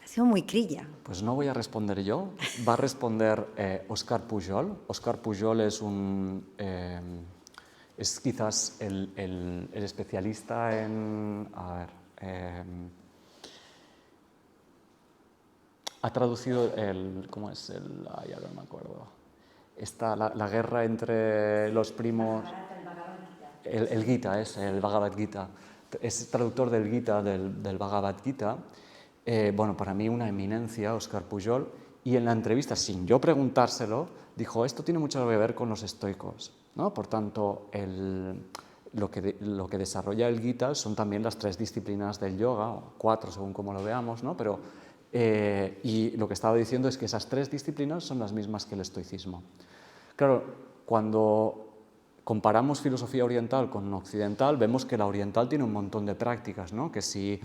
ha sido muy crilla. Pues no voy a responder yo, va a responder Óscar Pujol. Óscar Pujol es es quizás el especialista en... A ver... ha traducido ¿cómo es? Ay, ahora no me acuerdo. La guerra entre los primos... El Gita, es el Bhagavad Gita. Es traductor del Gita, del Bhagavad Gita. Bueno, para mí una eminencia, Óscar Pujol, y en la entrevista, sin yo preguntárselo, dijo, esto tiene mucho que ver con los estoicos, ¿no? Por tanto, lo que desarrolla el Gita son también las 3 disciplinas del yoga, o 4 según como lo veamos, ¿no? Pero, y lo que estaba diciendo es que esas 3 disciplinas son las mismas que el estoicismo. Claro, cuando comparamos filosofía oriental con occidental, vemos que la oriental tiene un montón de prácticas, ¿no? Que si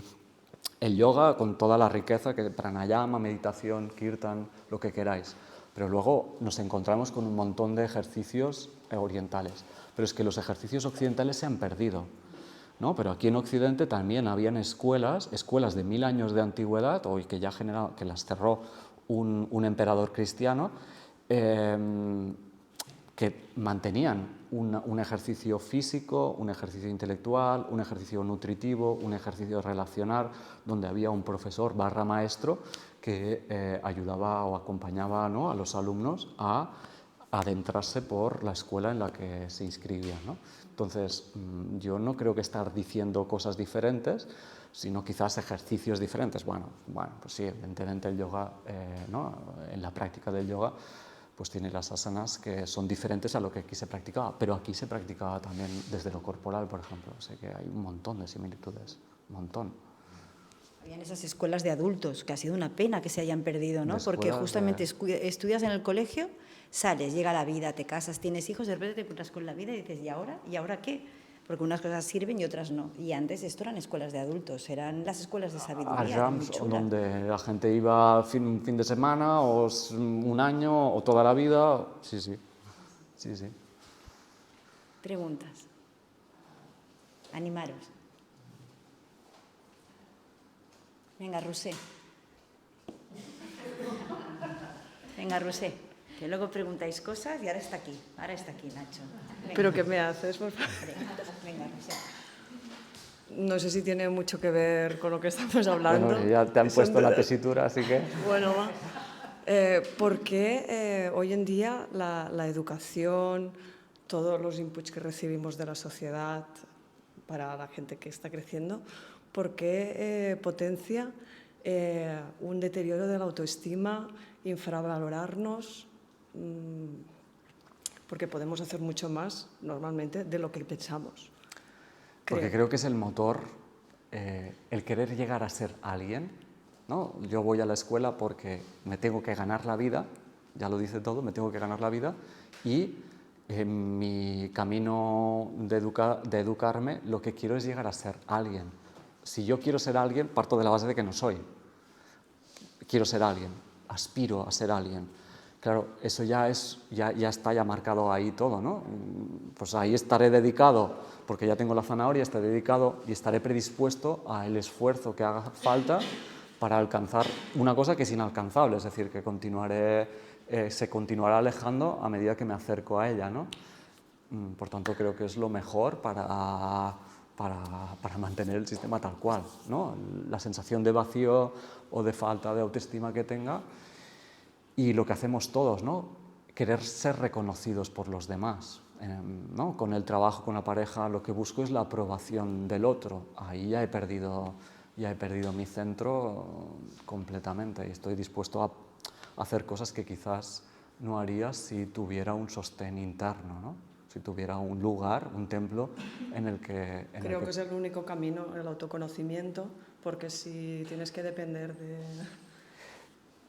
el yoga con toda la riqueza, que pranayama, meditación, kirtan, lo que queráis. Pero luego nos encontramos con un montón de ejercicios orientales. Pero es que los ejercicios occidentales se han perdido, ¿no? Pero aquí en Occidente también habían escuelas de 1000 años de antigüedad, hoy que ya que las cerró un emperador cristiano, que mantenían un ejercicio físico, un ejercicio intelectual, un ejercicio nutritivo, un ejercicio relacional, donde había un profesor / maestro que ayudaba o acompañaba, ¿no?, a los alumnos a adentrarse por la escuela en la que se inscribían, ¿no? Entonces, yo no creo que estar diciendo cosas diferentes, sino quizás ejercicios diferentes. Bueno, pues sí, evidentemente el yoga, ¿no?, en la práctica del yoga, pues tiene las asanas que son diferentes a lo que aquí se practicaba, pero aquí se practicaba también desde lo corporal, por ejemplo. O sea que hay un montón de similitudes, un montón. Habían esas escuelas de adultos, que ha sido una pena que se hayan perdido, ¿no? Porque justamente estudias en el colegio, sales, llega la vida, te casas, tienes hijos, de repente te encuentras con la vida y dices, ¿y ahora? ¿Y ahora qué? porque unas cosas sirven y otras no. Y antes esto eran escuelas de adultos, eran las escuelas de sabiduría. Arjams, muy chulas. donde la gente iba un fin de semana, o un año, o toda la vida. Sí, sí. Sí, sí. Preguntas. Animaros. Venga, Rusé. Venga, Rusé. Que luego preguntáis cosas y ahora está aquí. Ahora está aquí, Nacho. Venga. ¿Pero qué me haces, por favor? Venga, Rusé. No sé si tiene mucho que ver con lo que estamos hablando. Bueno, ya te han Son puesto la de- tesitura, así que... Bueno, va. ¿Por qué hoy en día la educación, todos los inputs que recibimos de la sociedad para la gente que está creciendo, por qué potencia un deterioro de la autoestima, infravalorarnos? Porque podemos hacer mucho más normalmente de lo que pensamos. Porque creo que es el motor, el querer llegar a ser alguien, ¿no? Yo voy a la escuela porque me tengo que ganar la vida, ya lo dice todo, me tengo que ganar la vida, y en mi camino de educarme lo que quiero es llegar a ser alguien. Si yo quiero ser alguien, parto de la base de que no soy. Quiero ser alguien, aspiro a ser alguien. Claro, eso ya está ya marcado ahí todo, ¿no? Pues ahí estaré dedicado, porque ya tengo la zanahoria, estaré dedicado y estaré predispuesto al esfuerzo que haga falta para alcanzar una cosa que es inalcanzable, es decir, que se continuará alejando a medida que me acerco a ella, ¿no? Por tanto, creo que es lo mejor para mantener el sistema tal cual, ¿no? La sensación de vacío o de falta de autoestima que tenga. Y lo que hacemos todos, ¿no? Querer ser reconocidos por los demás, ¿no? Con el trabajo, con la pareja, lo que busco es la aprobación del otro. Ahí ya he perdido mi centro completamente y estoy dispuesto a hacer cosas que quizás no haría si tuviera un sostén interno, ¿no? Si tuviera un lugar, un templo en el que... Creo que es el único camino, el autoconocimiento, porque si tienes que depender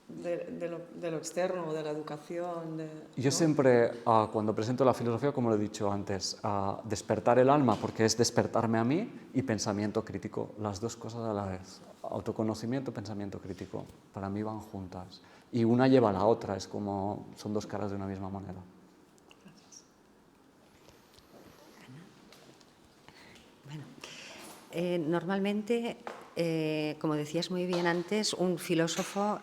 de lo externo o de la educación... Yo siempre, cuando presento la filosofía, como lo he dicho antes, despertar el alma, porque es despertarme a mí, y pensamiento crítico, las dos cosas a la vez. Autoconocimiento, pensamiento crítico, para mí van juntas. Y una lleva a la otra, es como son dos caras de una misma moneda. Normalmente, como decías muy bien antes, un filósofo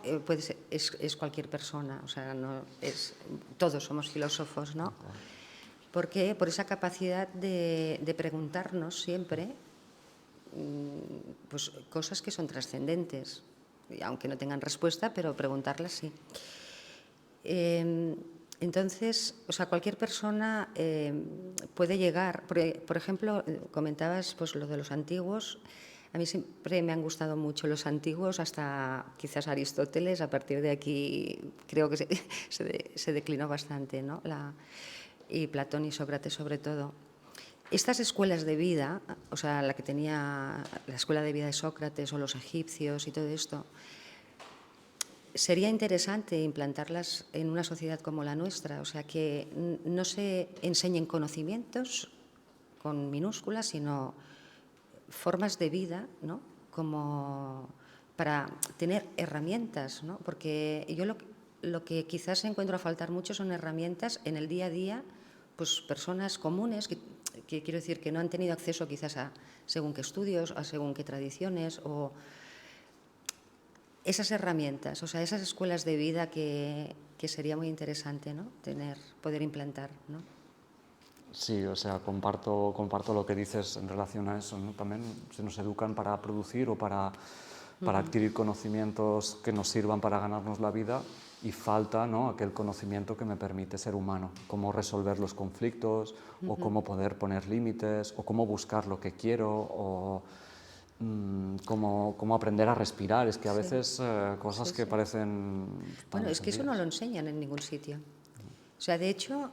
es cualquier persona, o sea, todos somos filósofos, ¿no? ¿Por qué? Por esa capacidad de preguntarnos siempre pues, cosas que son trascendentes, aunque no tengan respuesta, pero preguntarlas sí. Entonces, o sea, cualquier persona puede llegar, por ejemplo, comentabas pues, lo de los antiguos. A mí siempre me han gustado mucho los antiguos, hasta quizás Aristóteles. A partir de aquí creo que se declinó bastante, ¿no? Y Platón y Sócrates sobre todo. Estas escuelas de vida, o sea, la que tenía la escuela de vida de Sócrates o los egipcios y todo esto, sería interesante implantarlas en una sociedad como la nuestra, o sea, que no se enseñen conocimientos con minúsculas, sino formas de vida, ¿no? Como para tener herramientas, ¿no? Porque yo lo que quizás encuentro a faltar mucho son herramientas en el día a día, pues personas comunes que quiero decir que no han tenido acceso quizás a según qué estudios, a según qué tradiciones o esas herramientas, o sea, esas escuelas de vida que sería muy interesante, ¿no? Poder implantar, ¿no? Sí, o sea, comparto lo que dices en relación a eso, ¿no? También se nos educan para producir o para adquirir conocimientos que nos sirvan para ganarnos la vida y falta, ¿no? Aquel conocimiento que me permite ser humano, cómo resolver los conflictos o cómo poder poner límites o cómo buscar lo que quiero o cómo aprender a respirar. Es que a veces cosas que parecen... Bueno, es que eso no lo enseñan en ningún sitio. O sea, de hecho...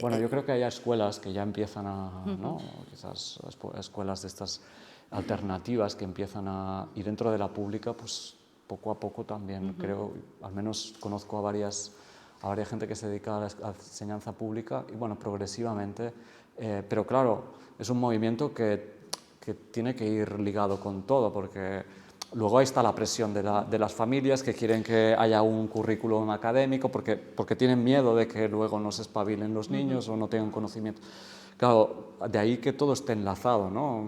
Bueno, yo creo que hay escuelas que ya empiezan ¿no? Quizás escuelas de estas alternativas que empiezan a... Y dentro de la pública, pues poco a poco también creo, al menos conozco a varias gente que se dedica a la enseñanza pública y bueno, progresivamente, pero claro, es un movimiento que tiene que ir ligado con todo, porque luego ahí está la presión de las familias que quieren que haya un currículum académico porque tienen miedo de que luego no se espabilen los niños o no tengan conocimiento. Claro, de ahí que todo esté enlazado, ¿no?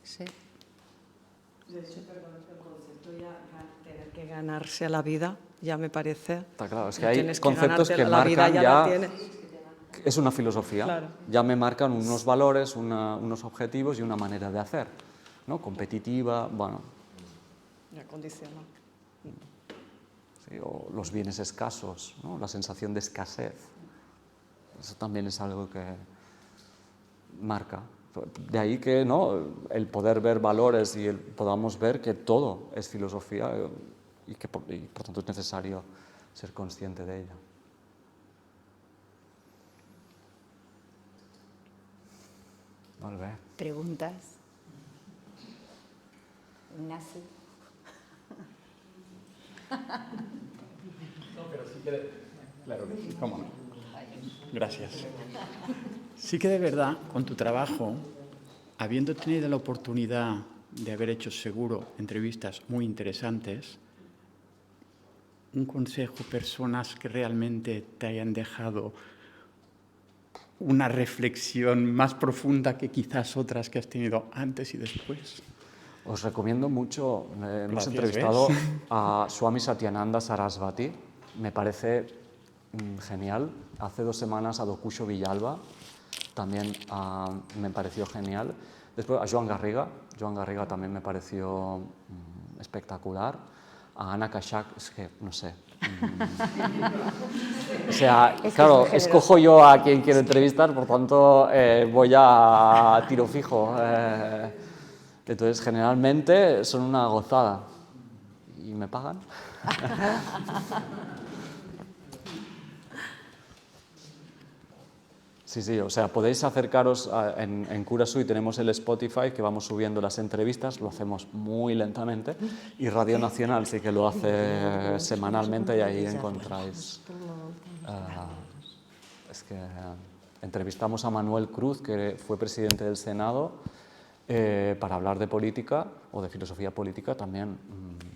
Sí. De hecho, perdón, el concepto ya tener que ganarse a la vida ya me parece. Está claro, es que no hay tienes conceptos que ganarte la vida, marcan ya ya... la tienes. Es una filosofía, Claro. ya me marcan unos valores, unos objetivos y una manera de hacer, ¿no? Competitiva, bueno, Ya condiciona. sí, o los bienes escasos, ¿no? La sensación de escasez. Eso también es algo que marca. De ahí que, ¿no?, el poder ver valores y podamos ver que todo es filosofía y por tanto es necesario ser consciente de ella. Molt bé. Preguntas. Ignasi. Claro que sí, cómo no. Gracias. Sí que de verdad, con tu trabajo, habiendo tenido la oportunidad de haber hecho seguro entrevistas muy interesantes, un consejo, personas que realmente te hayan dejado una reflexión más profunda que quizás otras que has tenido antes y después. Os recomiendo mucho, hemos Gracias, entrevistado ¿ves? a Swami Satyananda Sarasvati, me parece genial. Hace 2 semanas a Dokusho Villalba, también me pareció genial. Después a Joan Garriga también me pareció espectacular. A Ana Kashak, es que no sé. O sea, Es que claro, es muy escojo yo a quien quiero entrevistar, por tanto voy a tiro fijo. Entonces, generalmente son una gozada. ¿Y me pagan? Sí, sí, o sea, podéis acercaros en Curasui, tenemos el Spotify que vamos subiendo las entrevistas, lo hacemos muy lentamente, y Radio Nacional sí que lo hace semanalmente y ahí encontráis. Es que entrevistamos a Manuel Cruz, que fue presidente del Senado, para hablar de política o de filosofía política también.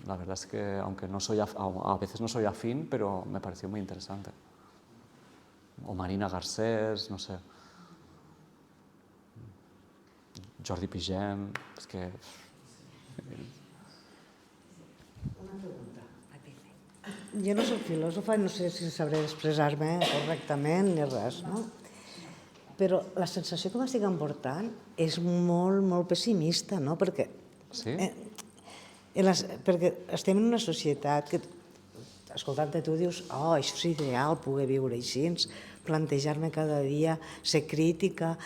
La verdad es que, aunque no soy a veces no soy afín, pero me pareció muy interesante. O Marina Garcés, no sé. Jordi Pigem, és que... Una pregunta. Jo no soc filòsofa, no sé si sabré expressar-me correctament ni res, no? Però la sensació que m'estic emportant és molt, molt pessimista, no? Perquè, Sí? perquè estem en una societat que, escoltant-te tu, dius, oh, això és ideal, poder viure així, plantejar-me cada dia, ser crítica,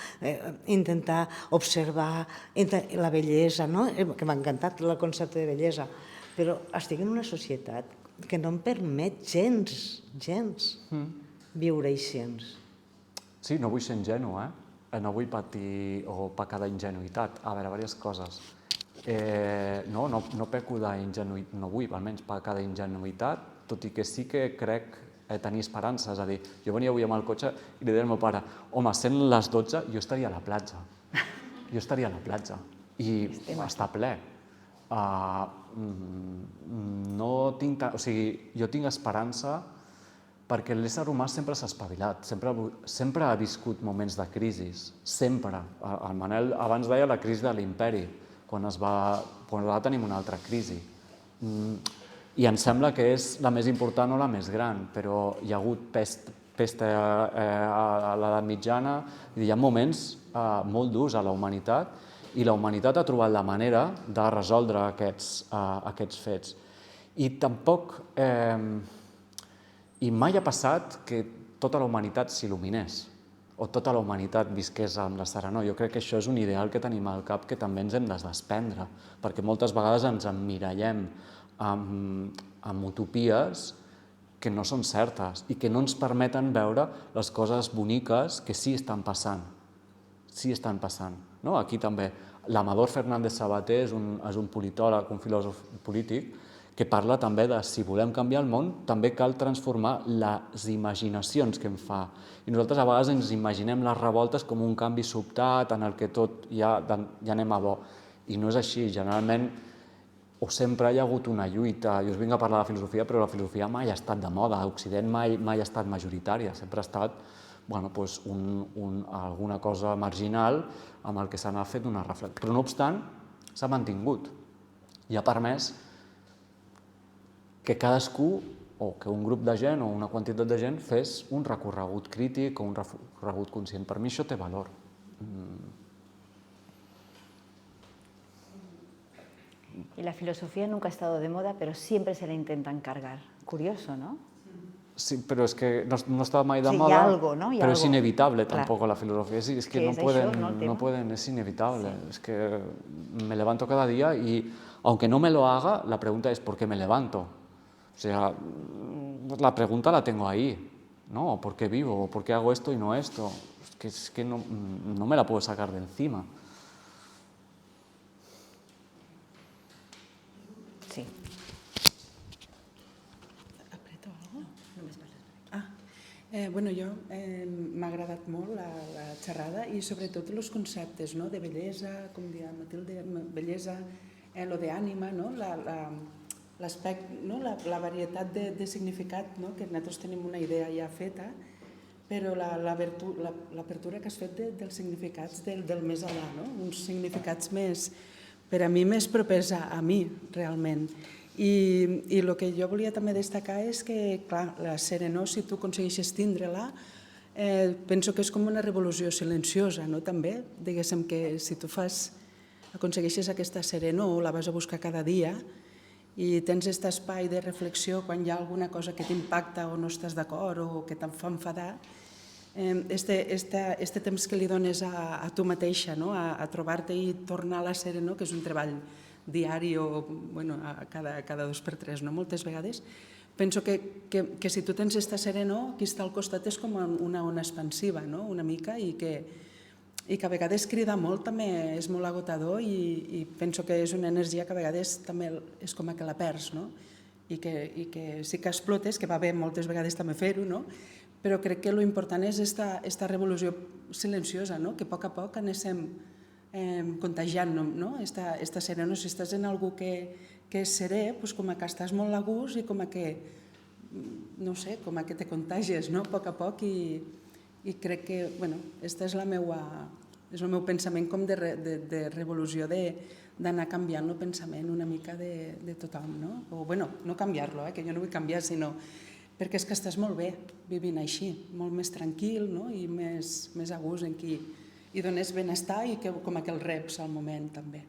intentar observar la bellesa, no? Que m'ha encantat el concepte de bellesa, però estic en una societat que no em permet gens viure així. Sí, no vull ser ingenu, no vull patir o pecar d'ingenuïtat. A veure, diverses coses. No peco d'ingenuïtat, no vull almenys pecar d'ingenuïtat, tot i que sí que crec tenir esperança. És a dir, jo venia avui amb el cotxe i li deia al meu pare, home, sent les 12 jo estaria a la platja. Jo estaria a la platja. I està ple. O sigui, jo tinc esperança perquè l'ésser humà sempre s'ha espavilat, sempre ha viscut moments de crisi, sempre. El Manel abans deia la crisi de l'imperi, quan tenim una altra crisi. I em sembla que és la més important o la més gran, però hi ha hagut pesta a l'edat mitjana, hi ha moments molt durs a la humanitat i la humanitat ha trobat la manera de resoldre aquests fets. I tampoc... I mai ha passat que tota la humanitat s'il·luminés o tota la humanitat visqués amb la serenor. Jo crec que això és un ideal que tenim al cap que també ens hem de desprendre, perquè moltes vegades ens emmirallem amb utopies que no són certes i que no ens permeten veure les coses boniques que sí estan passant. Sí estan passant. Aquí també l'Amador Fernández Sabaté és un politòleg, un filòsof polític, que parla també de si volem canviar el món, també cal transformar les imaginacions que em fa. I nosaltres a vegades ens imaginem les revoltes com un canvi sobtat en el que tot ja anem a bo. I no és així. Generalment, o sempre hi ha hagut una lluita. Jo us vinc a parlar de filosofia, però la filosofia mai ha estat de moda. A Occident mai ha estat majoritària. Sempre ha estat alguna cosa marginal amb el que s'ha anat fent una reflexió. Però no obstant, s'ha mantingut i ha permès que cadascú, o que un grup de gent o una quantitat de gent fes un recorregut crític o un recorregut conscient. Per mi això té valor. Y la filosofía nunca ha estado de moda, pero siempre se la intentan cargar. Curioso, ¿no? Sí, pero es que no está mai de Sí, moda, hi ha algo, ¿no? Hi ha pero es algo. inevitable Claro. tampoco la filosofía. Sí, es que ¿Qué no es pueden, eso, no, el tema? no pueden, es inevitable. Es que me levanto cada día y aunque no me lo haga, la pregunta es ¿por qué me levanto? O sea, la pregunta la tengo ahí, ¿no? ¿Por qué vivo? ¿Por qué hago esto y no esto? Es que no me la puedo sacar de encima. Sí. Apreto algo? Bueno, m'ha agradat molt la xerrada i sobretot els conceptes, no? De bellesa, com deia Matilde, bellesa, lo de ànima, no? L'aspecte, no? La varietat de significat, no? Que nosaltres tenim una idea ja feta, però l'apertura que has fet dels significats del més enllà, no? Uns significats més, per a mi, més propers a mi, realment. I el que jo volia també destacar és que, clar, la serenor, si tu aconsegueixes tindre-la, penso que és com una revolució silenciosa, no? També, diguéssim que si tu aconsegueixes aquesta serenor, la vas a buscar cada dia, i tens aquest espai de reflexió quan hi ha alguna cosa que t'impacta o no estàs d'acord o que te'n fa enfadar, este temps que li dones a tu mateixa, a trobar-te i tornar a la serenor, que és un treball diari o cada 2 per 3, moltes vegades, penso que si tu tens aquesta serenor, qui està al costat és com una ona expansiva, una mica, i que a vegades crida molt, també és molt agotador i penso que és una energia que a vegades també és com que la perds, i que sí que explotes, que va bé moltes vegades també fer-ho, però crec que l'important és aquesta revolució silenciosa, que a poc anéssim contagiant-nos, aquesta serenor. Si estàs en algú que és serè, com que estàs molt a gust i com que, no sé, com que te contagies a poc i crec que, aquest és el meu pensament com de revolució, d'anar canviant el pensament una mica de tothom, o no canviar-lo, que jo no vull canviar, sinó perquè és que estàs molt bé vivint així, molt més tranquil i més a gust, en qui hi dones benestar i com que el reps al moment també.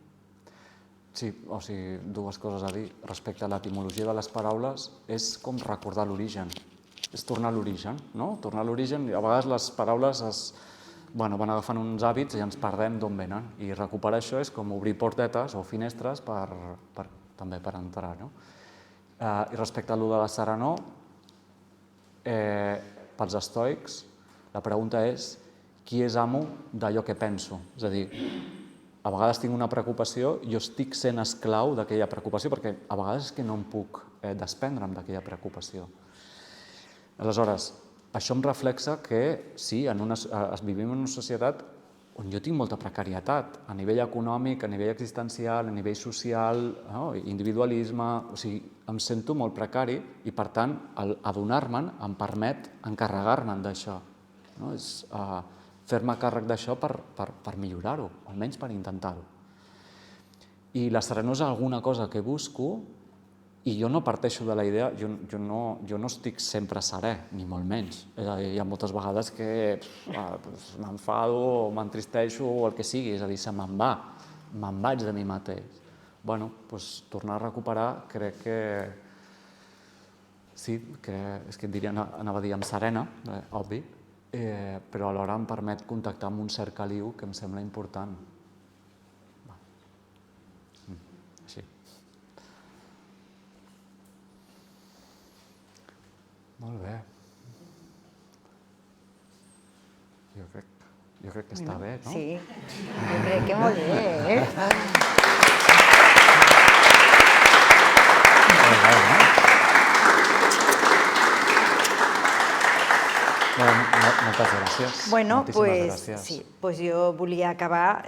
Sí, o sigui, 2 coses a dir. Respecte a l'etimologia de les paraules, és com recordar l'origen. És tornar a l'origen, no? Tornar a l'origen, a vegades les paraules van agafant uns hàbits i ens perdem d'on venen. I recuperar això és com obrir portetes o finestres també per entrar, no? I respecte a allò de la serenor, pels estoics, la pregunta és qui és amo d'allò que penso? És a dir, a vegades tinc una preocupació i jo estic sent esclau d'aquella preocupació perquè a vegades és que no em puc desprendre'm d'aquella preocupació. Aleshores, això em reflexa que sí, vivim en una societat on jo tinc molta precarietat, a nivell econòmic, a nivell existencial, a nivell social, individualisme, o sigui, em sento molt precari i, per tant, adonar-me'n em permet encarregar-me'n d'això. És fer-me càrrec d'això per millorar-ho, almenys per intentar-ho. I la serenor és alguna cosa que busco i jo no parteixo de la idea, jo no estic sempre serè, ni molt menys. És a dir, hi ha moltes vegades que m'enfado o m'entristeixo o el que sigui, és a dir, se me'n vaig de mi mateix. Doncs tornar a recuperar crec que sí, és que anava a dir amb serena, obvi, però alhora em permet contactar amb un cert caliu que em sembla important. Així. Molt bé. Jo crec que està bé, no? Sí, jo crec que molt bé, Moltes gràcies. Bueno, Moltíssimes pues gràcies. sí, pues yo volia acabar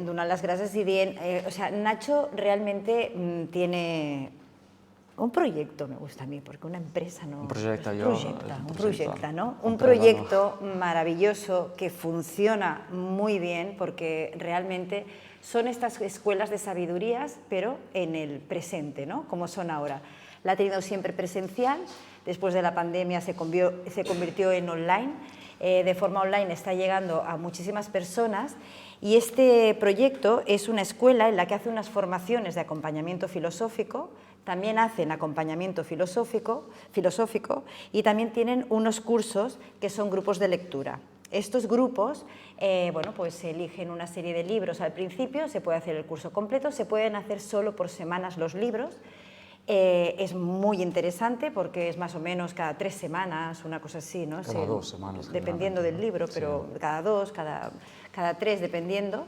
donant las gracias y dient, o sea, Nacho realmente tiene un proyecto, me gusta a mí, porque una empresa no... Un proyecto, un proyecto, ¿no? Un proyecto maravilloso que funciona muy bien porque realmente son estas escuelas de sabidurías, pero en el presente, ¿no? Como son ahora. La ha tenido siempre presencial, después de la pandemia se convirtió en online, de forma online está llegando a muchísimas personas y este proyecto es una escuela en la que hace unas formaciones de acompañamiento filosófico, también hacen acompañamiento filosófico y también tienen unos cursos que son grupos de lectura. Estos grupos, bueno, pues se eligen una serie de libros al principio, se puede hacer el curso completo, se pueden hacer solo por semanas los libros. Es muy interesante porque es más o menos cada 3 semanas, una cosa así, ¿no? Cada 2 semanas. Dependiendo del libro, pero sí. Cada 2, cada 3, dependiendo.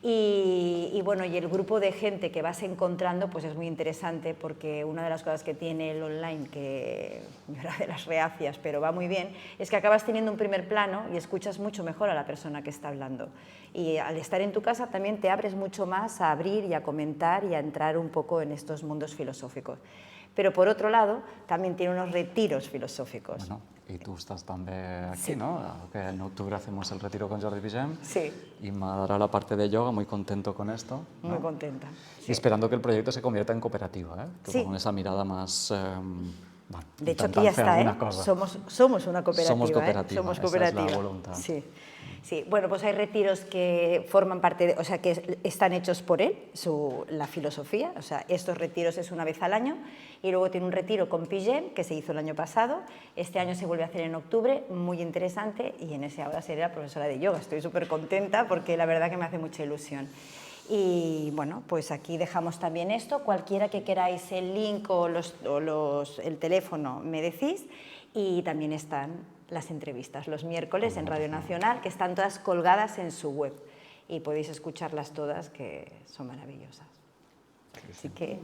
Y bueno, y el grupo de gente que vas encontrando pues es muy interesante porque una de las cosas que tiene el online, que yo era de las reacias, pero va muy bien, es que acabas teniendo un primer plano y escuchas mucho mejor a la persona que está hablando. Y al estar en tu casa también te abres mucho más a abrir y a comentar y a entrar un poco en estos mundos filosóficos. Pero por otro lado, también tiene unos retiros filosóficos. Bueno, y tú estás también aquí, Sí. ¿no? Que en octubre hacemos el retiro con Jordi Vigem. Sí. Y me dará la parte de yoga, muy contento con esto. ¿no? Muy contenta. Y esperando que el proyecto se convierta en cooperativa, ¿eh? Que Sí. con esa mirada más... bueno, De hecho, aquí intentar ya hacer está, alguna cosa. Somos una cooperativa. Somos cooperativa, Somos esa es cooperativa. la voluntad. Sí. Sí, bueno, pues hay retiros que forman parte, o sea, que están hechos por él, la filosofía, o sea, estos retiros es una vez al año, y luego tiene un retiro con Pigem, que se hizo el año pasado, este año se vuelve a hacer en octubre, muy interesante, y en ese ahora seré la profesora de yoga. Estoy súper contenta porque la verdad que me hace mucha ilusión. Y bueno, pues aquí dejamos también esto, cualquiera que queráis el link o el teléfono me decís, y también están las entrevistas los miércoles en Radio Nacional, que están todas colgadas en su web y podéis escucharlas todas, que son maravillosas. Así que...